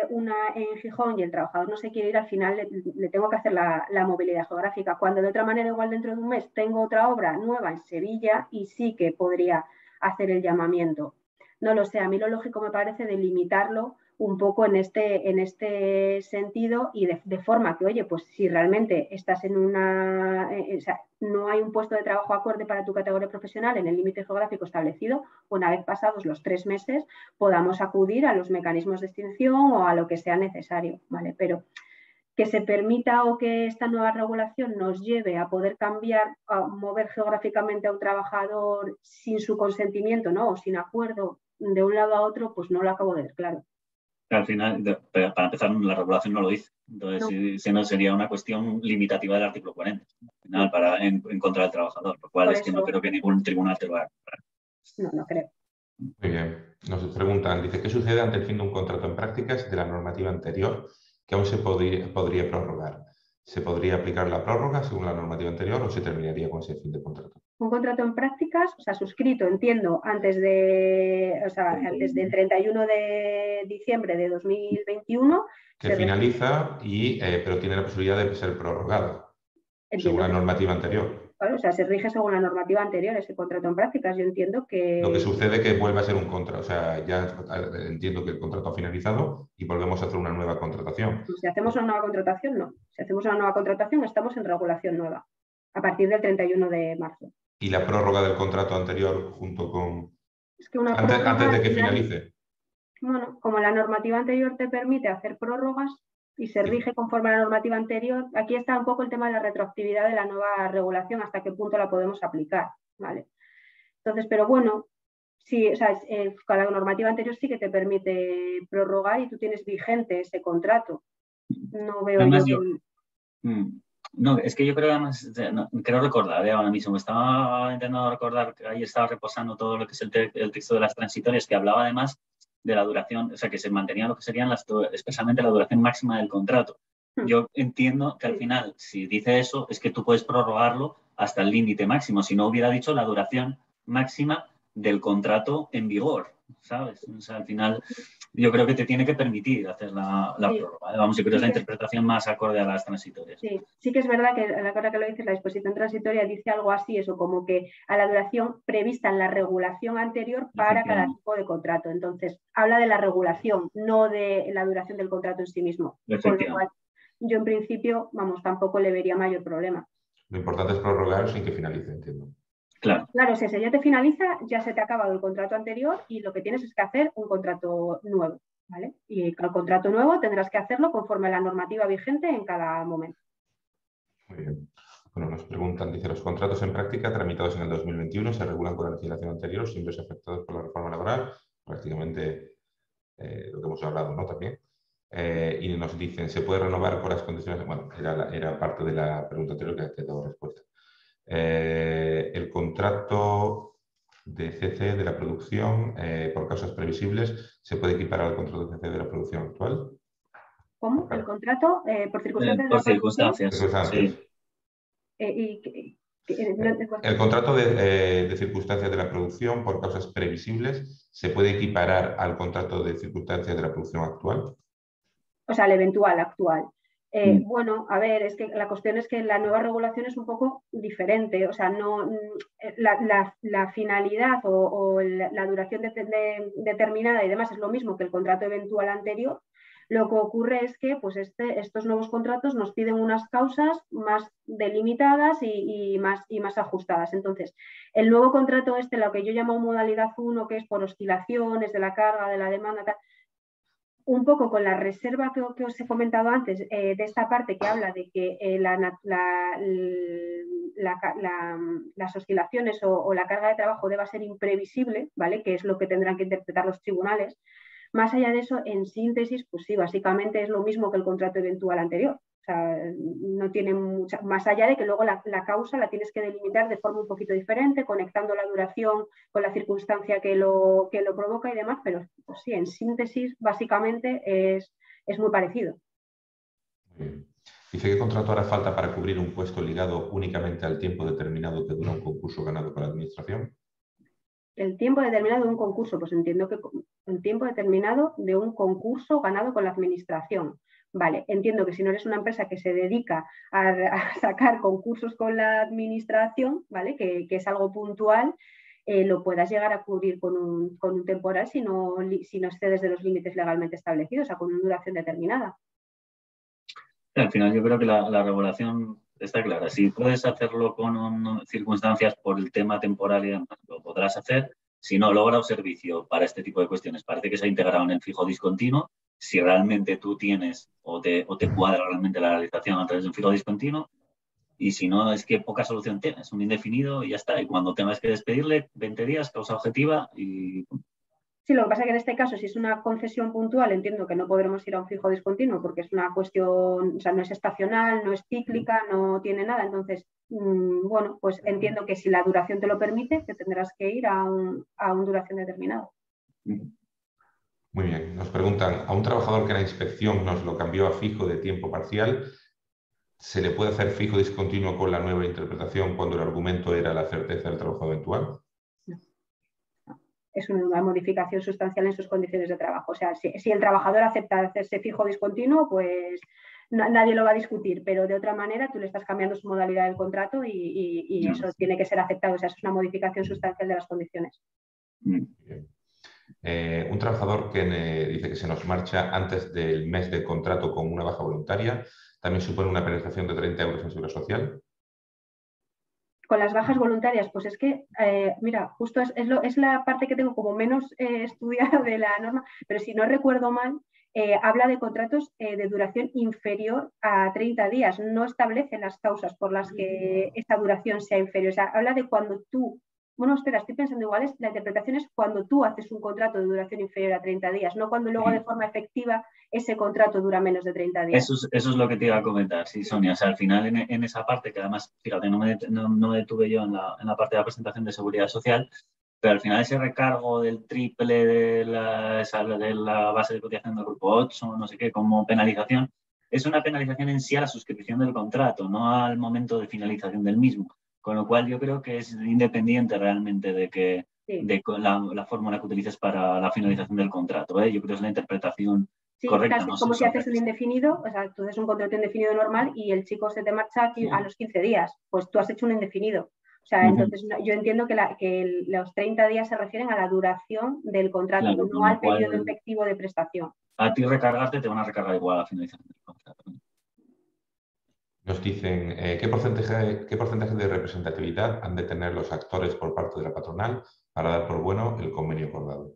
una en Gijón y el trabajador no se quiere ir, al final le tengo que hacer la movilidad geográfica. Cuando de otra manera, igual dentro de un mes, tengo otra obra nueva en Sevilla y sí que podría hacer el llamamiento. No lo sé, a mí lo lógico me parece delimitarlo un poco en este sentido y de forma que, oye, pues si realmente estás en no hay un puesto de trabajo acorde para tu categoría profesional en el límite geográfico establecido, una vez pasados los 3 meses podamos acudir a los mecanismos de extinción o a lo que sea necesario, ¿vale? Pero que se permita o que esta nueva regulación nos lleve a poder cambiar, a mover geográficamente a un trabajador sin su consentimiento, ¿no? O sin acuerdo de un lado a otro, pues no lo acabo de ver claro. Al final, para empezar, la regulación no lo dice. Entonces, si no, sería una cuestión limitativa del artículo 40, al final, en contra del trabajador, lo cual es que no creo que ningún tribunal te lo haga. No creo. Muy bien. Nos preguntan, dice, ¿qué sucede ante el fin de un contrato en prácticas de la normativa anterior que aún se podría prorrogar? ¿Se podría aplicar la prórroga según la normativa anterior o se terminaría con ese fin de contrato? Un contrato en prácticas, o sea, suscrito, entiendo, antes del 31 de diciembre de 2021. Que finaliza, pero tiene la posibilidad de ser prorrogado, según la normativa anterior. Claro, o sea, se rige según la normativa anterior ese contrato en prácticas. Yo entiendo que... Lo que sucede es que vuelve a ser un contrato, o sea, ya entiendo que el contrato ha finalizado y volvemos a hacer una nueva contratación. Si hacemos una nueva contratación, no. Si hacemos una nueva contratación, estamos en regulación nueva, a partir del 31 de marzo. ¿Y la prórroga del contrato anterior junto con... Es que una antes de que finalice? Bueno, como la normativa anterior te permite hacer prórrogas y se rige conforme a la normativa anterior, aquí está un poco el tema de la retroactividad de la nueva regulación, hasta qué punto la podemos aplicar, ¿vale? Entonces, pero bueno, sí, o sea, con la normativa anterior sí que te permite prorrogar y tú tienes vigente ese contrato. No veo además, yo... No, es que yo creo, además, no, creo recordar, ahora mismo, estaba intentando recordar que ahí estaba reposando todo lo que es el texto de las transitorias, que hablaba además de la duración, o sea, que se mantenía lo que serían expresamente la duración máxima del contrato. Yo entiendo que al final, si dice eso, es que tú puedes prorrogarlo hasta el límite máximo, si no hubiera dicho la duración máxima del contrato en vigor, ¿sabes? O sea, al final yo creo que te tiene que permitir hacer la prórroga. Vamos, yo creo que es la interpretación más acorde a las transitorias. Sí que es verdad que a la hora que lo dices, la disposición transitoria dice algo así, eso como que a la duración prevista en la regulación anterior para cada tipo de contrato. Entonces, habla de la regulación, no de la duración del contrato en sí mismo. Con lo cual, yo en principio, vamos, tampoco le vería mayor problema. Lo importante es prorrogar sin que finalice, entiendo. Claro, si ese ya te finaliza, ya se te ha acabado el contrato anterior y lo que tienes es que hacer un contrato nuevo, ¿vale? Y el contrato nuevo tendrás que hacerlo conforme a la normativa vigente en cada momento. Muy bien. Bueno, nos preguntan, dice, los contratos en práctica tramitados en el 2021 se regulan con la legislación anterior, siempre afectados por la reforma laboral, prácticamente lo que hemos hablado, ¿no? También. Y nos dicen, ¿se puede renovar con las condiciones? Bueno, era parte de la pregunta anterior que te he dado respuesta. El contrato de CC de la producción por causas previsibles se puede equiparar al contrato de CC de la producción actual. ¿Cómo? ¿El contrato por circunstancias? Por circunstancias. Sí. El contrato de circunstancias de la producción por causas previsibles se puede equiparar al contrato de circunstancias de la producción actual. O sea, el eventual actual. Bueno, a ver, es que la cuestión es que la nueva regulación es un poco diferente, o sea, no la finalidad o la duración determinada y demás es lo mismo que el contrato eventual anterior. Lo que ocurre es que pues estos nuevos contratos nos piden unas causas más delimitadas y más ajustadas. Entonces, el nuevo contrato lo que yo llamo modalidad 1, que es por oscilaciones de la carga, de la demanda, tal, un poco con la reserva que os he comentado antes de esta parte que habla de que las oscilaciones o la carga de trabajo deba ser imprevisible, ¿vale? Que es lo que tendrán que interpretar los tribunales. Más allá de eso, en síntesis, pues sí, básicamente es lo mismo que el contrato eventual anterior. O sea, no tiene mucha, más allá de que luego la causa la tienes que delimitar de forma un poquito diferente, conectando la duración con la circunstancia que lo provoca y demás, pero pues sí, en síntesis, básicamente es muy parecido. Dice, ¿qué contrato hará falta para cubrir un puesto ligado únicamente al tiempo determinado que dura un concurso ganado por la administración? El tiempo determinado de un concurso, pues entiendo que un tiempo determinado de un concurso ganado con la administración. Vale, entiendo que si no eres una empresa que se dedica a sacar concursos con la administración, ¿vale? Que es algo puntual, lo puedas llegar a cubrir con un temporal si no excedes de los límites legalmente establecidos, o sea, con una duración determinada. Al final yo creo que la regulación está clara. Si puedes hacerlo con circunstancias por el tema temporal y demás, lo podrás hacer. Si no, logra un servicio para este tipo de cuestiones. Parece que se ha integrado en el fijo discontinuo. Si realmente tú tienes o te cuadra realmente la realización a través de un fijo discontinuo, y si no, es que poca solución tienes, un indefinido y ya está. Y cuando tengas que despedirle, 20 días, causa objetiva y... Sí, lo que pasa es que en este caso, si es una concesión puntual, entiendo que no podremos ir a un fijo discontinuo porque es una cuestión, o sea, no es estacional, no es cíclica, no tiene nada. Entonces, bueno, pues entiendo que si la duración te lo permite, que tendrás que ir a una duración determinada. Muy bien. Nos preguntan, ¿a un trabajador que la inspección nos lo cambió a fijo de tiempo parcial, se le puede hacer fijo discontinuo con la nueva interpretación cuando el argumento era la certeza del trabajo eventual? Es una modificación sustancial en sus condiciones de trabajo. O sea, si el trabajador acepta hacerse fijo discontinuo, pues nadie lo va a discutir, pero de otra manera tú le estás cambiando su modalidad del contrato y eso tiene que ser aceptado. O sea, es una modificación sustancial de las condiciones. Un trabajador que dice que se nos marcha antes del mes de contrato con una baja voluntaria, ¿también supone una penalización de 30 euros en Seguridad Social? Con las bajas voluntarias, pues es que, mira, justo es la parte que tengo como menos estudiada de la norma, pero si no recuerdo mal, habla de contratos de duración inferior a 30 días. No establece las causas por las que esta duración sea inferior. O sea, habla de cuando tú... Bueno, espera, estoy pensando igual, la interpretación es cuando tú haces un contrato de duración inferior a 30 días, no cuando luego de forma efectiva ese contrato dura menos de 30 días. Eso es lo que te iba a comentar, sí, Sonia. O sea, al final en esa parte, que además, fíjate, no me detuve yo en la parte de la presentación de Seguridad Social, pero al final ese recargo del triple de la base de cotización del grupo 8, no sé qué, como penalización, es una penalización en sí a la suscripción del contrato, no al momento de finalización del mismo. Con lo cual yo creo que es independiente realmente de la fórmula que utilices para la finalización del contrato. Yo creo que es la interpretación correcta. Casi no como sé, si haces un indefinido, o sea, tú haces un contrato indefinido normal y el chico se te marcha a los 15 días, pues tú has hecho un indefinido. O sea, entonces yo entiendo que los 30 días se refieren a la duración del contrato, claro, no al periodo efectivo de prestación. A ti recargarte te van a recargar igual a la finalización del contrato. Nos dicen, ¿qué porcentaje de representatividad han de tener los actores por parte de la patronal para dar por bueno el convenio acordado?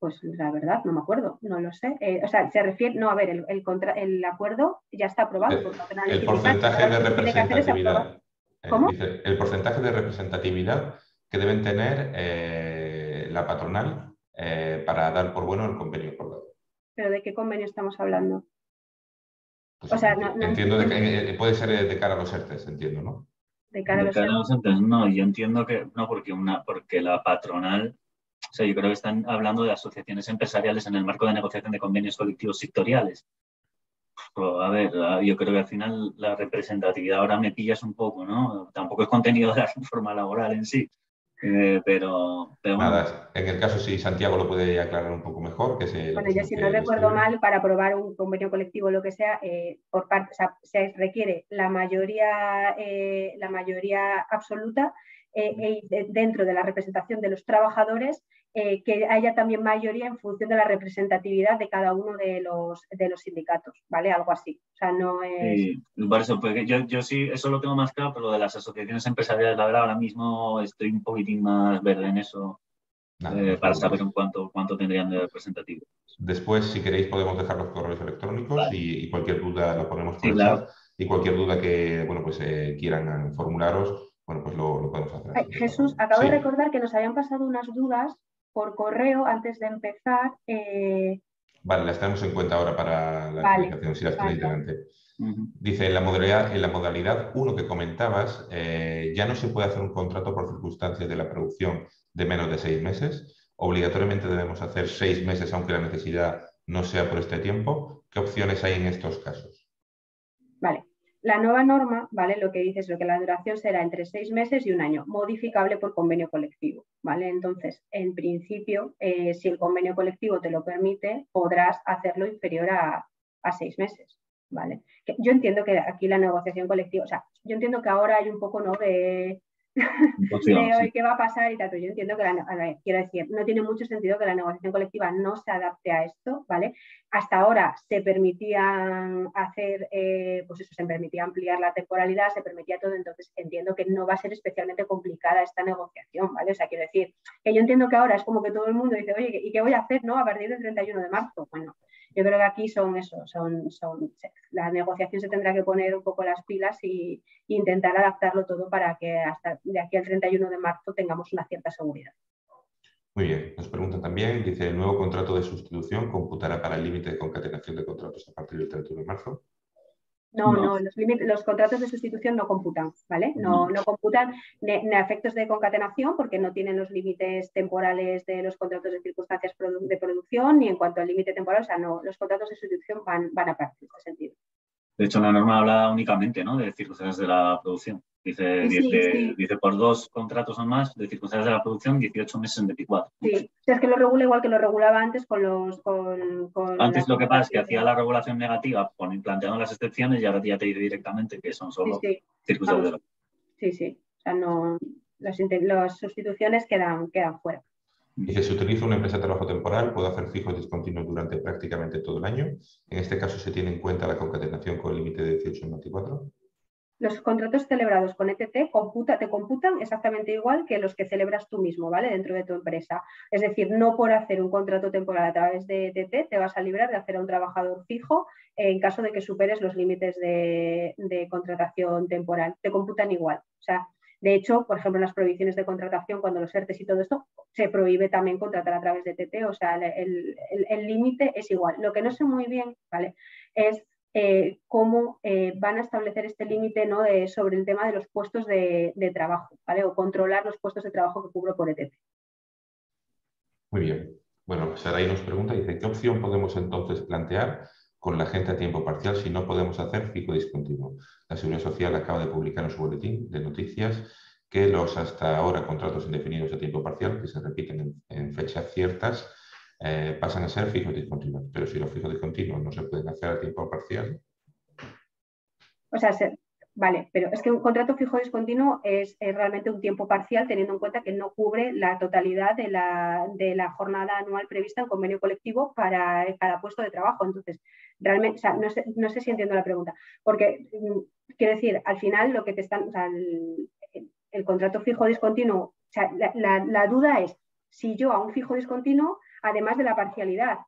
Pues la verdad, no me acuerdo, no lo sé. O sea, se refiere, no, a ver, el acuerdo ya está aprobado por patronal. El porcentaje de representatividad. ¿Cómo? Dice, el porcentaje de representatividad que deben tener la patronal para dar por bueno el convenio acordado. ¿Pero de qué convenio estamos hablando? Pues o sea, entiendo que puede ser de cara a los ERTEs, entiendo, ¿no? De cara a los ERTEs. No, yo entiendo que no, porque la patronal, o sea, yo creo que están hablando de asociaciones empresariales en el marco de negociación de convenios colectivos sectoriales. Pues, a ver, yo creo que al final la representatividad ahora me pillas un poco, ¿no? Tampoco es contenido de la reforma laboral en sí. Pero nada, bueno. En el caso, si Santiago lo puede aclarar un poco mejor, que se bueno, yo si no recuerdo mal, para aprobar un convenio colectivo o lo que sea, por parte, o sea, se requiere la mayoría absoluta dentro de la representación de los trabajadores, que haya también mayoría en función de la representatividad de cada uno de los sindicatos, ¿vale? Algo así. O sea, no es... Sí, por eso, porque yo sí, eso lo tengo más claro, pero lo de las asociaciones empresariales, la verdad, ahora mismo estoy un poquitín más verde en eso. Para saber cuánto tendrían de representativo. Después, si queréis, podemos dejar los correos electrónicos, vale. y cualquier duda lo ponemos por el claro. chat. Y cualquier duda que quieran formularos, bueno, pues lo podemos hacer. Ay, Jesús, acabo de recordar que nos habían pasado unas dudas por correo antes de empezar. Vale, las tenemos en cuenta ahora para la explicación, si las tenéis delante. Dice, en la modalidad 1 que comentabas, ya no se puede hacer un contrato por circunstancias de la producción de menos de 6 meses. Obligatoriamente debemos hacer 6 meses, aunque la necesidad no sea por este tiempo. ¿Qué opciones hay en estos casos? Vale. La nueva norma, ¿vale? Lo que dice es que la duración será entre 6 meses y 1 año, modificable por convenio colectivo, ¿vale? Entonces, en principio, si el convenio colectivo te lo permite, podrás hacerlo inferior a 6 meses, ¿vale? Yo entiendo que aquí la negociación colectiva, o sea, yo entiendo que ahora hay un poco, ¿no?, de hoy qué va a pasar y tal, pero yo entiendo que quiero decir, no tiene mucho sentido que la negociación colectiva no se adapte a esto, ¿vale? Hasta ahora se permitían hacer, pues eso, se permitía ampliar la temporalidad, se permitía todo, entonces entiendo que no va a ser especialmente complicada esta negociación, ¿vale? O sea, quiero decir, que yo entiendo que ahora es como que todo el mundo dice, oye, ¿y qué voy a hacer, no? A partir del 31 de marzo, bueno, yo creo que aquí la negociación se tendrá que poner un poco las pilas e intentar adaptarlo todo para que hasta de aquí al 31 de marzo tengamos una cierta seguridad. Muy bien, nos preguntan también, dice, ¿el nuevo contrato de sustitución computará para el límite de concatenación de contratos a partir del 31 de marzo? No, los contratos de sustitución no computan, ¿vale? No computan ni a efectos de concatenación porque no tienen los límites temporales de los contratos de circunstancias de producción, ni en cuanto al límite temporal, o sea, no, los contratos de sustitución van aparte en este sentido. De hecho, la norma habla únicamente, ¿no?, de circunstancias de la producción. Dice, Sí. dice por 2 contratos o más de circunstancias de la producción, 18 meses en 24. Sí, o sea, es que lo regula igual que lo regulaba antes con Antes las lo que pasa es que contrataciones. hacía la regulación negativa planteando las excepciones y ahora ya te dice directamente que son solo Sí. circunstancias de Vamos, sí. O sea, no, las sustituciones quedan fuera. Dice, si utilizo una empresa de trabajo temporal, puedo hacer fijos discontinuos durante prácticamente todo el año. En este caso, ¿se tiene en cuenta la concatenación con el límite de 18 en 24? Los contratos celebrados con ETT te computan exactamente igual que los que celebras tú mismo, ¿vale? Dentro de tu empresa. Es decir, no por hacer un contrato temporal a través de ETT te vas a librar de hacer a un trabajador fijo en caso de que superes los límites de contratación temporal. Te computan igual. O sea, de hecho, por ejemplo, en las prohibiciones de contratación, cuando los ERTES y todo esto, se prohíbe también contratar a través de ETT. O sea, el límite es igual. Lo que no sé muy bien, ¿vale?, es cómo van a establecer este límite, ¿no?, sobre el tema de los puestos de trabajo, ¿vale?, o controlar los puestos de trabajo que cubro por ETT. Muy bien. Bueno, Saray nos pregunta, dice, ¿qué opción podemos entonces plantear con la gente a tiempo parcial si no podemos hacer fijo discontinuo? La Seguridad Social acaba de publicar en su boletín de noticias que los hasta ahora contratos indefinidos a tiempo parcial, que se repiten en fechas ciertas, pasan a ser fijos discontinuos. Pero si los fijos discontinuos no se pueden hacer a tiempo parcial. O sea, vale, pero es que un contrato fijo discontinuo es realmente un tiempo parcial, teniendo en cuenta que no cubre la totalidad de la jornada anual prevista en convenio colectivo para cada puesto de trabajo. Entonces, realmente, o sea, no sé si entiendo la pregunta, porque quiero decir, al final lo que te están, o sea, el contrato fijo discontinuo, o sea, la duda es si yo a un fijo discontinuo, además de la parcialidad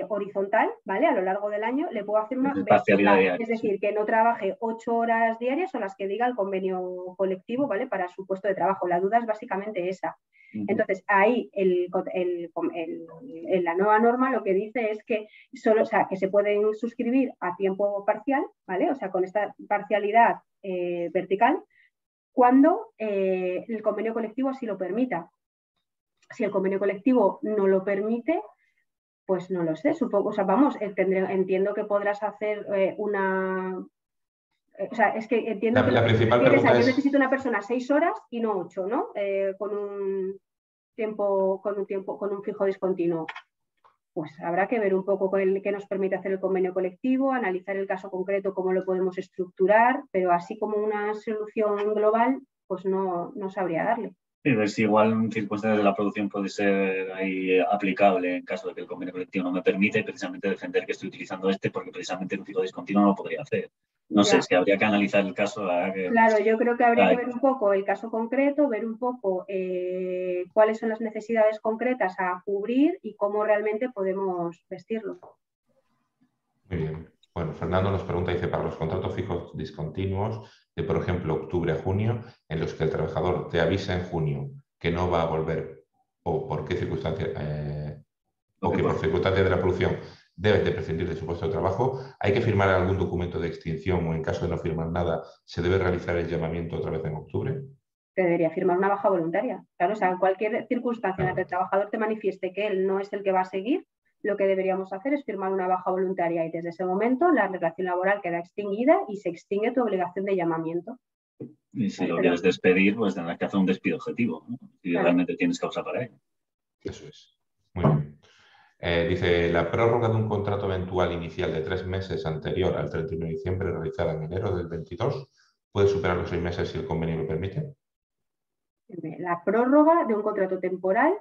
horizontal, ¿vale?, a lo largo del año, le puedo hacer una vertical, es decir, que no trabaje 8 horas diarias o las que diga el convenio colectivo, ¿vale?, para su puesto de trabajo. La duda es básicamente esa. Entonces, ahí la nueva norma lo que dice es que solo, o sea, que se pueden suscribir a tiempo parcial, ¿vale?, o sea, con esta parcialidad vertical, cuando el convenio colectivo así lo permita. Si el convenio colectivo no lo permite, pues no lo sé, supongo, o sea, vamos, entiendo que podrás hacer una... O sea, es que entiendo que la principal pregunta yo es... necesito una persona 6 horas y no 8, ¿no? Con un fijo discontinuo. Pues habrá que ver un poco qué nos permite hacer el convenio colectivo, analizar el caso concreto, cómo lo podemos estructurar, pero así como una solución global, pues no sabría darle. Sí, ver si igual en circunstancias de la producción puede ser ahí aplicable en caso de que el convenio colectivo no me permite precisamente defender que estoy utilizando porque precisamente un fijo discontinuo no lo podría hacer. No sé, es que habría que analizar el caso. Claro, yo creo que habría que ver un poco el caso concreto, ver un poco cuáles son las necesidades concretas a cubrir y cómo realmente podemos vestirlo. Muy bien. Bueno, Fernando nos pregunta, dice, para los contratos fijos discontinuos de, por ejemplo, octubre a junio, en los que el trabajador te avisa en junio que no va a volver o por qué circunstancias, o que por circunstancias de la producción debes de prescindir de su puesto de trabajo, ¿hay que firmar algún documento de extinción o en caso de no firmar nada, se debe realizar el llamamiento otra vez en octubre? Debería firmar una baja voluntaria. Claro, o sea, en cualquier circunstancia en la que el trabajador te manifieste que él no es el que va a seguir, lo que deberíamos hacer es firmar una baja voluntaria y desde ese momento la relación laboral queda extinguida y se extingue tu obligación de llamamiento. Y si lo quieres despedir, pues tendrás que hacer un despido objetivo, ¿no? Si realmente tienes causa para ello. Eso es. Muy bien. Dice, la prórroga de un contrato eventual inicial de 3 meses anterior al 31 de diciembre realizada en enero del 22 puede superar los 6 meses si el convenio lo permite. La prórroga de un contrato temporal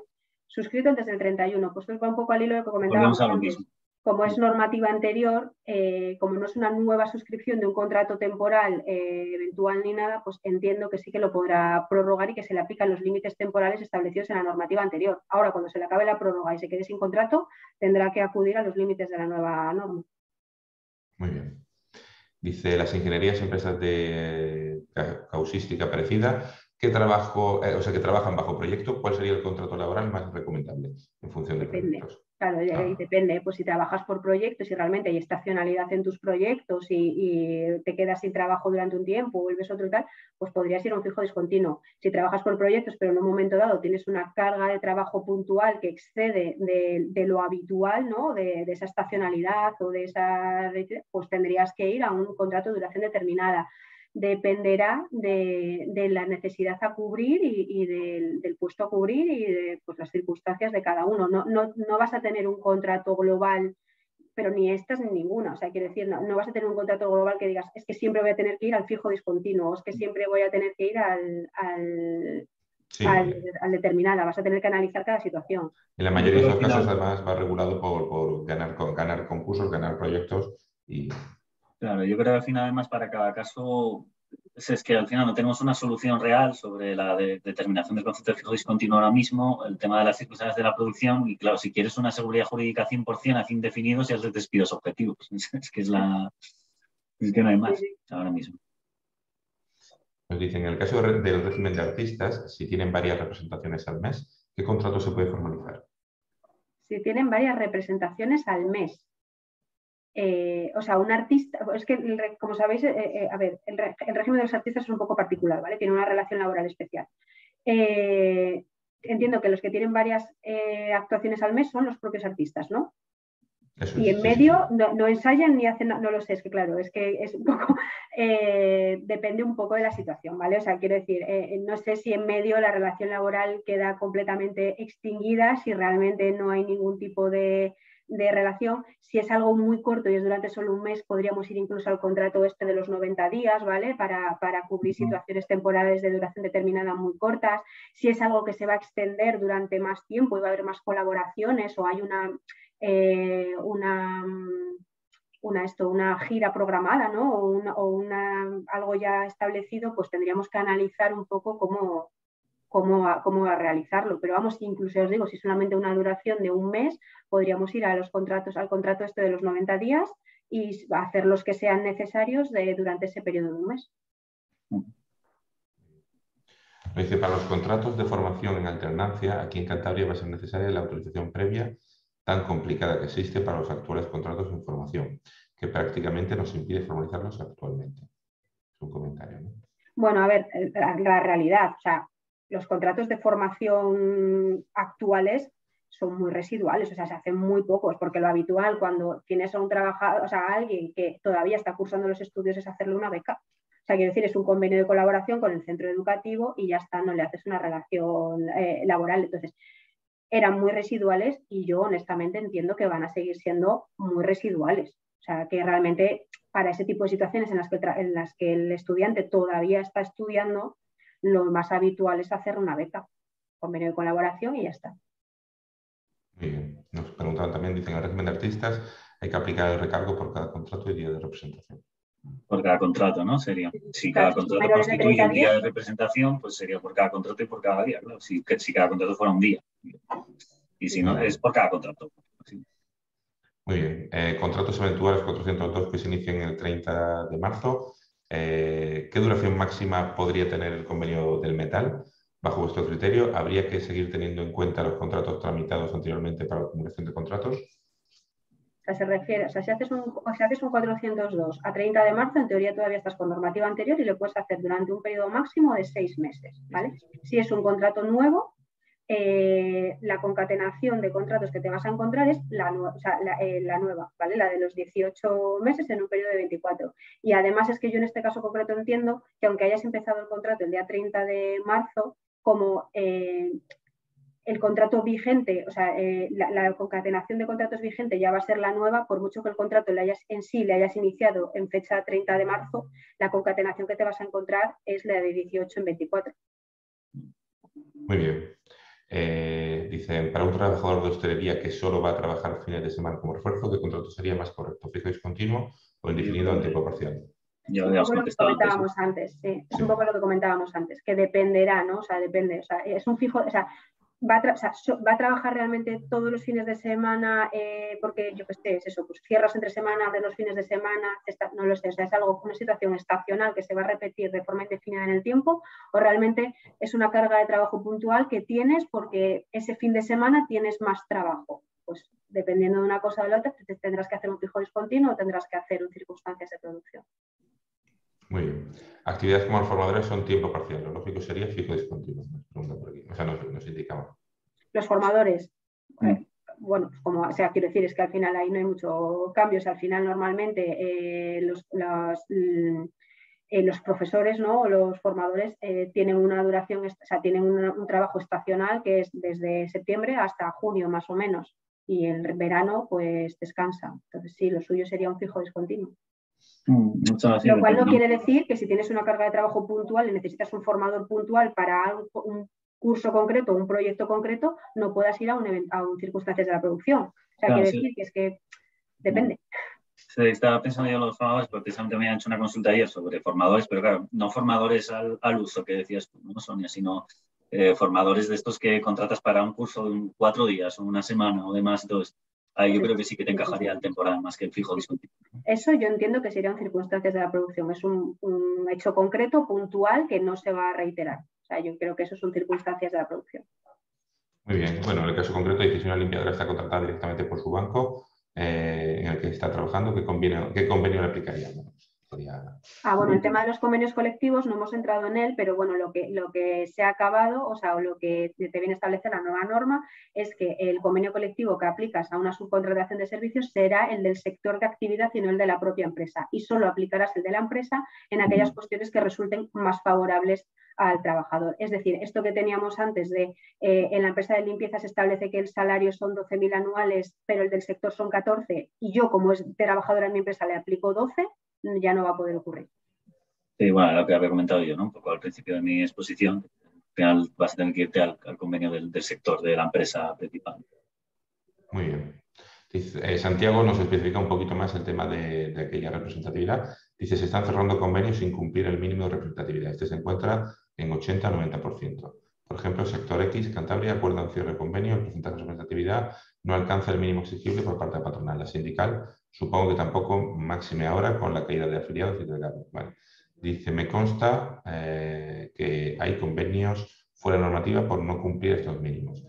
suscrito antes del 31, pues va un poco al hilo de lo que comentábamos antes. Como es normativa anterior, como no es una nueva suscripción de un contrato temporal eventual ni nada, pues entiendo que sí que lo podrá prorrogar y que se le aplican los límites temporales establecidos en la normativa anterior. Ahora, cuando se le acabe la prórroga y se quede sin contrato, tendrá que acudir a los límites de la nueva norma. Muy bien. Dice, las ingenierías y empresas de causística parecida que trabajan bajo proyecto, ¿cuál sería el contrato laboral más recomendable en función de proyectos? Claro, y depende, pues si trabajas por proyectos y realmente hay estacionalidad en tus proyectos y te quedas sin trabajo durante un tiempo, vuelves otro y tal, pues podrías ir a un fijo discontinuo. Si trabajas por proyectos, pero en un momento dado tienes una carga de trabajo puntual que excede de lo habitual, ¿no? De esa estacionalidad o de esa, pues tendrías que ir a un contrato de duración determinada. Dependerá de la necesidad a cubrir y del puesto a cubrir y de pues, las circunstancias de cada uno. No vas a tener un contrato global, pero ni estas ni ninguna. O sea, quiero decir, no vas a tener un contrato global que digas, es que siempre voy a tener que ir al fijo discontinuo, o es que siempre voy a tener que ir al determinada. Vas a tener que analizar cada situación. En la mayoría de los casos, además, va regulado por ganar concursos, ganar proyectos y... Claro, yo creo que al final, además, para cada caso, es que al final no tenemos una solución real sobre la determinación del concepto de fijo discontinuo ahora mismo, el tema de las circunstancias de la producción, y claro, si quieres una seguridad jurídica 100% a fin definido, si haces despidos objetivos. Es que no hay más ahora mismo. Nos dicen, en el caso del régimen de artistas, si tienen varias representaciones al mes, ¿qué contrato se puede formalizar? Si tienen varias representaciones al mes. O sea, un artista, es que como sabéis, a ver, el régimen de los artistas es un poco particular, ¿vale? Tiene una relación laboral especial. Entiendo que los que tienen varias actuaciones al mes son los propios artistas, ¿no? Eso y es, en medio no ensayan ni hacen, no lo sé, es que claro, es que es un poco, depende un poco de la situación, ¿vale? O sea, quiero decir, no sé si en medio la relación laboral queda completamente extinguida, si realmente no hay ningún tipo de relación. Si es algo muy corto y es durante solo un mes, podríamos ir incluso al contrato este de los 90 días, ¿vale? Para cubrir situaciones temporales de duración determinada muy cortas. Si es algo que se va a extender durante más tiempo y va a haber más colaboraciones o hay una gira programada, ¿no? o algo ya establecido, pues tendríamos que analizar un poco cómo realizarlo. Pero vamos, incluso os digo, si solamente una duración de un mes, podríamos ir al contrato este de los 90 días y hacer los que sean necesarios durante ese periodo de un mes. Dice, para los contratos de formación en alternancia, aquí en Cantabria va a ser necesaria la autorización previa tan complicada que existe para los actuales contratos en formación, que prácticamente nos impide formalizarlos actualmente. Es un comentario, ¿no? Bueno, a ver, la realidad, o sea, los contratos de formación actuales son muy residuales, o sea, se hacen muy pocos, porque lo habitual cuando tienes a un trabajador, o sea, a alguien que todavía está cursando los estudios es hacerle una beca. O sea, quiero decir, es un convenio de colaboración con el centro educativo y ya está, no le haces una relación laboral. Entonces, eran muy residuales y yo honestamente entiendo que van a seguir siendo muy residuales. O sea, que realmente para ese tipo de situaciones en las que el estudiante todavía está estudiando, lo más habitual es hacer una beca, convenio de colaboración y ya está. Muy bien. Nos preguntaban también, dicen, en el régimen de artistas hay que aplicar el recargo por cada contrato y día de representación. Por cada contrato, ¿no? Sería. Si cada contrato constituye un día de representación, pues sería por cada contrato y por cada día, claro. Si cada contrato fuera un día. Y si no, es por cada contrato. Sí. Muy bien. Contratos eventuales 402 que se inician el 30 de marzo. ¿Qué duración máxima podría tener el convenio del metal? Bajo vuestro criterio, ¿habría que seguir teniendo en cuenta los contratos tramitados anteriormente para la acumulación de contratos? O sea, se refiere, o sea, si haces un 402 a 30 de marzo, en teoría todavía estás con normativa anterior y lo puedes hacer durante un periodo máximo de 6 meses, ¿vale? Si es un contrato nuevo, la concatenación de contratos que te vas a encontrar es la nueva, ¿vale? La de los 18 meses en un periodo de 24. Y además es que yo en este caso concreto entiendo que aunque hayas empezado el contrato el día 30 de marzo, como el contrato vigente, o sea, la concatenación de contratos vigente ya va a ser la nueva, por mucho que el contrato le hayas iniciado en fecha 30 de marzo, la concatenación que te vas a encontrar es la de 18 en 24. Muy bien. Dicen, para un trabajador de hostelería que solo va a trabajar fines de semana como refuerzo, ¿qué contrato sería más correcto? ¿Fijo y discontinuo o indefinido en tiempo parcial? Ya un poco lo que comentábamos antes, sí. Es un poco lo que comentábamos antes, que dependerá, ¿no? O sea, depende. O sea, es un fijo, o sea, va a trabajar realmente todos los fines de semana porque, yo qué sé, es eso, pues cierras entre semana, de los fines de semana, no lo sé, o sea, es una situación estacional que se va a repetir de forma indefinida en el tiempo, o realmente es una carga de trabajo puntual que tienes porque ese fin de semana tienes más trabajo. Pues dependiendo de una cosa o de la otra, tendrás que hacer un fijo discontinuo o tendrás que hacer un circunstancias de producción. Muy bien. Actividades como los formadores son tiempo parcial. Lo lógico sería fijo discontinuo. Nos pregunta por aquí. O sea, nos indicaba. Los formadores, bueno, pues como, o sea, quiero decir, es que al final ahí no hay mucho cambio. O sea, al final normalmente los profesores, ¿no? O los formadores tienen una duración, o sea, tienen un trabajo estacional que es desde septiembre hasta junio más o menos, y el verano pues descansa. Entonces sí, lo suyo sería un fijo discontinuo. Lo cual no quiere decir que si tienes una carga de trabajo puntual y necesitas un formador puntual para un curso concreto, un proyecto concreto, no puedas ir a un circunstancias de la producción. O sea, claro, quiere decir que es que depende. Sí, estaba pensando yo en los formadores, porque precisamente me han hecho una consulta ayer sobre formadores, pero claro, no formadores al uso que decías tú, ¿no, Sonia? Sino formadores de estos que contratas para un curso de 4 días o una semana o demás. Entonces, ahí yo creo que sí que te encajaría el temporal más que el fijo discontinuo. Eso yo entiendo que serían circunstancias de la producción. Es un hecho concreto, puntual, que no se va a reiterar. O sea, yo creo que eso son circunstancias de la producción. Muy bien. Bueno, en el caso concreto, dice si una limpiadora está contratada directamente por su banco en el que está trabajando, ¿qué convenio le aplicaría? Bueno, el tema de los convenios colectivos no hemos entrado en él, pero bueno, lo que se ha acabado, o sea, o lo que te viene a establecer la nueva norma es que el convenio colectivo que aplicas a una subcontratación de servicios será el del sector de actividad y no el de la propia empresa, y solo aplicarás el de la empresa en aquellas cuestiones que resulten más favorables al trabajador. Es decir, esto que teníamos antes de en la empresa de limpieza se establece que el salario son 12.000 anuales, pero el del sector son 14, y yo como es trabajadora en mi empresa le aplico 12, ya no va a poder ocurrir. Sí, bueno, lo que había comentado yo, ¿no? Un poco al principio de mi exposición. Al final vas a tener que irte al convenio del sector de la empresa principal. Muy bien. Dice, Santiago nos especifica un poquito más el tema de aquella representatividad. Dice, se están cerrando convenios sin cumplir el mínimo de representatividad. Este se encuentra en 80-90%. Por ejemplo, el sector X, Cantabria, acuerdan cierre de convenio, el porcentaje de representatividad no alcanza el mínimo exigible por parte de la patronal. La sindical, supongo que tampoco, máxime ahora con la caída de afiliados y delegados. Vale. Dice, me consta que hay convenios fuera de normativa por no cumplir estos mínimos.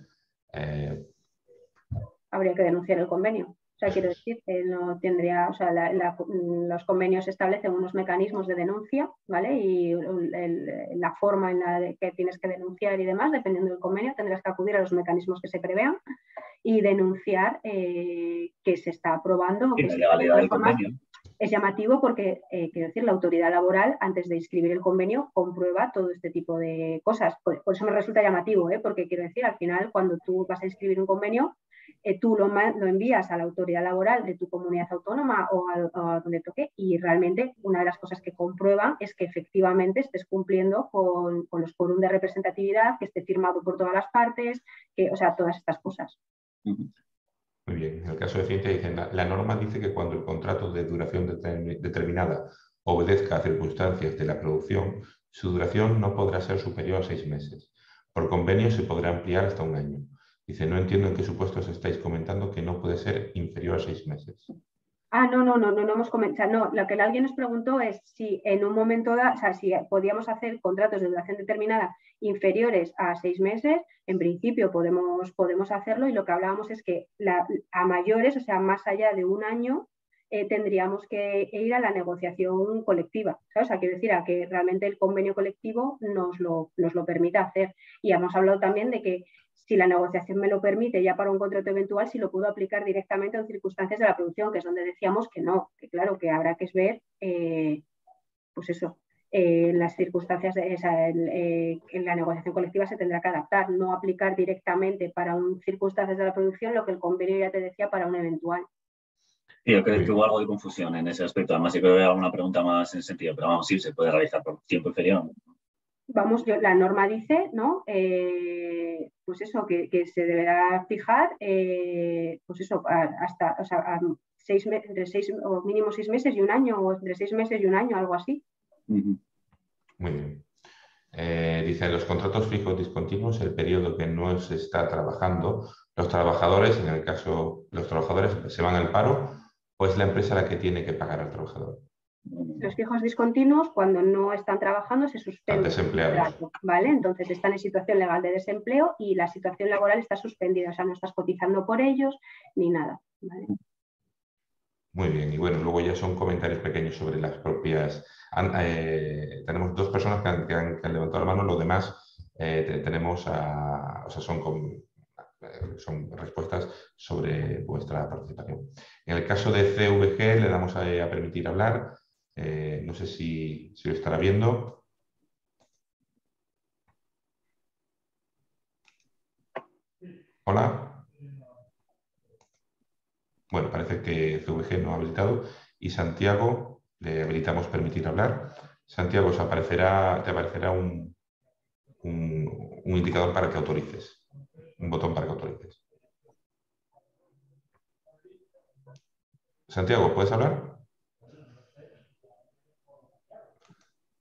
Habría que denunciar el convenio. O sea, quiero decir, no tendría, o sea, los convenios establecen unos mecanismos de denuncia, ¿vale? Y la forma en la que tienes que denunciar y demás, dependiendo del convenio, tendrás que acudir a los mecanismos que se prevean y denunciar que se está aprobando. Sí, la legalidad del convenio. Es llamativo porque, quiero decir, la autoridad laboral, antes de inscribir el convenio, comprueba todo este tipo de cosas. Por eso me resulta llamativo, porque quiero decir, al final, cuando tú vas a inscribir un convenio, tú lo envías a la autoridad laboral de tu comunidad autónoma o a donde toque, y realmente una de las cosas que comprueban es que efectivamente estés cumpliendo con los quórum de representatividad, que esté firmado por todas las partes, o sea, todas estas cosas. Muy bien. En el caso de Ciencia dicen, la norma dice que cuando el contrato de duración determinada obedezca a circunstancias de la producción, su duración no podrá ser superior a 6 meses. Por convenio se podrá ampliar hasta 1 año. Dice, no entiendo en qué supuestos estáis comentando que no puede ser inferior a 6 meses. No hemos comentado. No, lo que alguien nos preguntó es si en un momento dado, o sea, si podíamos hacer contratos de duración determinada inferiores a 6 meses. En principio podemos hacerlo, y lo que hablábamos es que a mayores, o sea, más allá de 1 año, tendríamos que ir a la negociación colectiva, ¿sabes? O sea, quiero decir, a que realmente el convenio colectivo nos lo permita hacer. Y hemos hablado también de que si la negociación me lo permite ya para un contrato eventual, si lo puedo aplicar directamente en circunstancias de la producción, que es donde decíamos que no, que claro, que habrá que ver, pues eso, las circunstancias, en la negociación colectiva se tendrá que adaptar, no aplicar directamente para circunstancias de la producción lo que el convenio ya te decía para un eventual. Sí, yo creo que hubo algo de confusión en ese aspecto. Además, yo creo que hay alguna pregunta más en ese sentido, pero vamos, sí, se puede realizar por tiempo inferior. Vamos, la norma dice, ¿no? Pues eso, que se deberá fijar, pues eso, hasta, o sea, o mínimo 6 meses y 1 año, o entre 6 meses y 1 año, algo así. Muy bien. Dice, los contratos fijos discontinuos, el periodo que no se está trabajando, los trabajadores, en el caso, los trabajadores se van al paro, o es la empresa la que tiene que pagar al trabajador. Los fijos discontinuos, cuando no están trabajando, se suspende el contrato, ¿vale? Entonces están en situación legal de desempleo y la situación laboral está suspendida, o sea, no estás cotizando por ellos ni nada, ¿vale? Muy bien, y bueno, luego ya son comentarios pequeños sobre las propias... tenemos dos personas que han levantado la mano, los demás tenemos o sea, son respuestas sobre vuestra participación. En el caso de CVG le damos a permitir hablar. No sé si lo estará viendo. Hola. Bueno, parece que CVG no ha habilitado. Y Santiago, le habilitamos permitir hablar. Santiago, te aparecerá un indicador para que autorices. Un botón para que autorices. Santiago, ¿puedes hablar?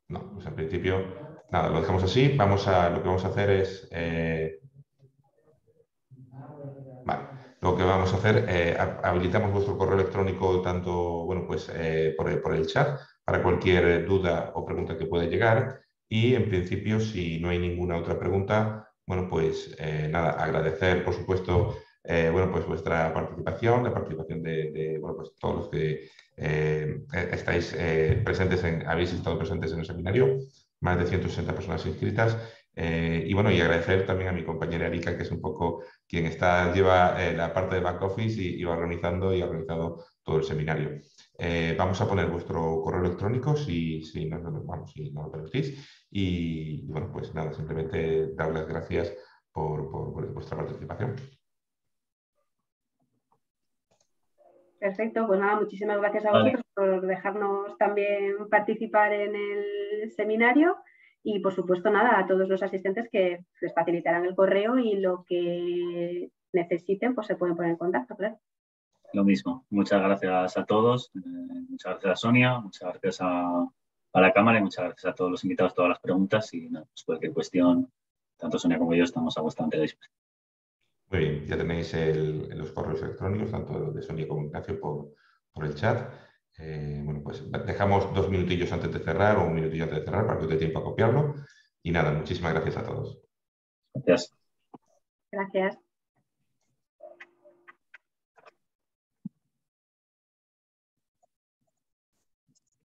No, pues en principio, nada, lo dejamos así. Lo que vamos a hacer es... vale. Lo que vamos a hacer, habilitamos vuestro correo electrónico tanto, bueno, pues por el chat para cualquier duda o pregunta que pueda llegar y en principio si no hay ninguna otra pregunta, bueno, pues nada, agradecer por supuesto, bueno, pues vuestra participación, la participación de bueno, pues todos los que estáis habéis estado presentes en el seminario, más de 160 personas inscritas. Y bueno, y agradecer también a mi compañera Erika, que es un poco quien lleva la parte de back office y va organizando y ha organizado todo el seminario. Vamos a poner vuestro correo electrónico si no lo permitís. Y bueno, pues nada, simplemente dar las gracias por vuestra participación. Perfecto, pues nada, muchísimas gracias a vosotros por dejarnos también participar en el seminario y por supuesto nada, a todos los asistentes que les facilitarán el correo y lo que necesiten pues se pueden poner en contacto, claro. Lo mismo, muchas gracias a todos, muchas gracias a Sonia, muchas gracias a la Cámara y muchas gracias a todos los invitados, todas las preguntas y nada, pues cualquier cuestión, tanto Sonia como yo estamos a vuestra entera disposición. Muy bien, ya tenéis los correos electrónicos, tanto de Sonia como Ignacio, por el chat. Bueno, pues dejamos 2 minutillos antes de cerrar o 1 minutillo antes de cerrar para que os dé tiempo a copiarlo. Y nada, muchísimas gracias a todos. Gracias. Gracias.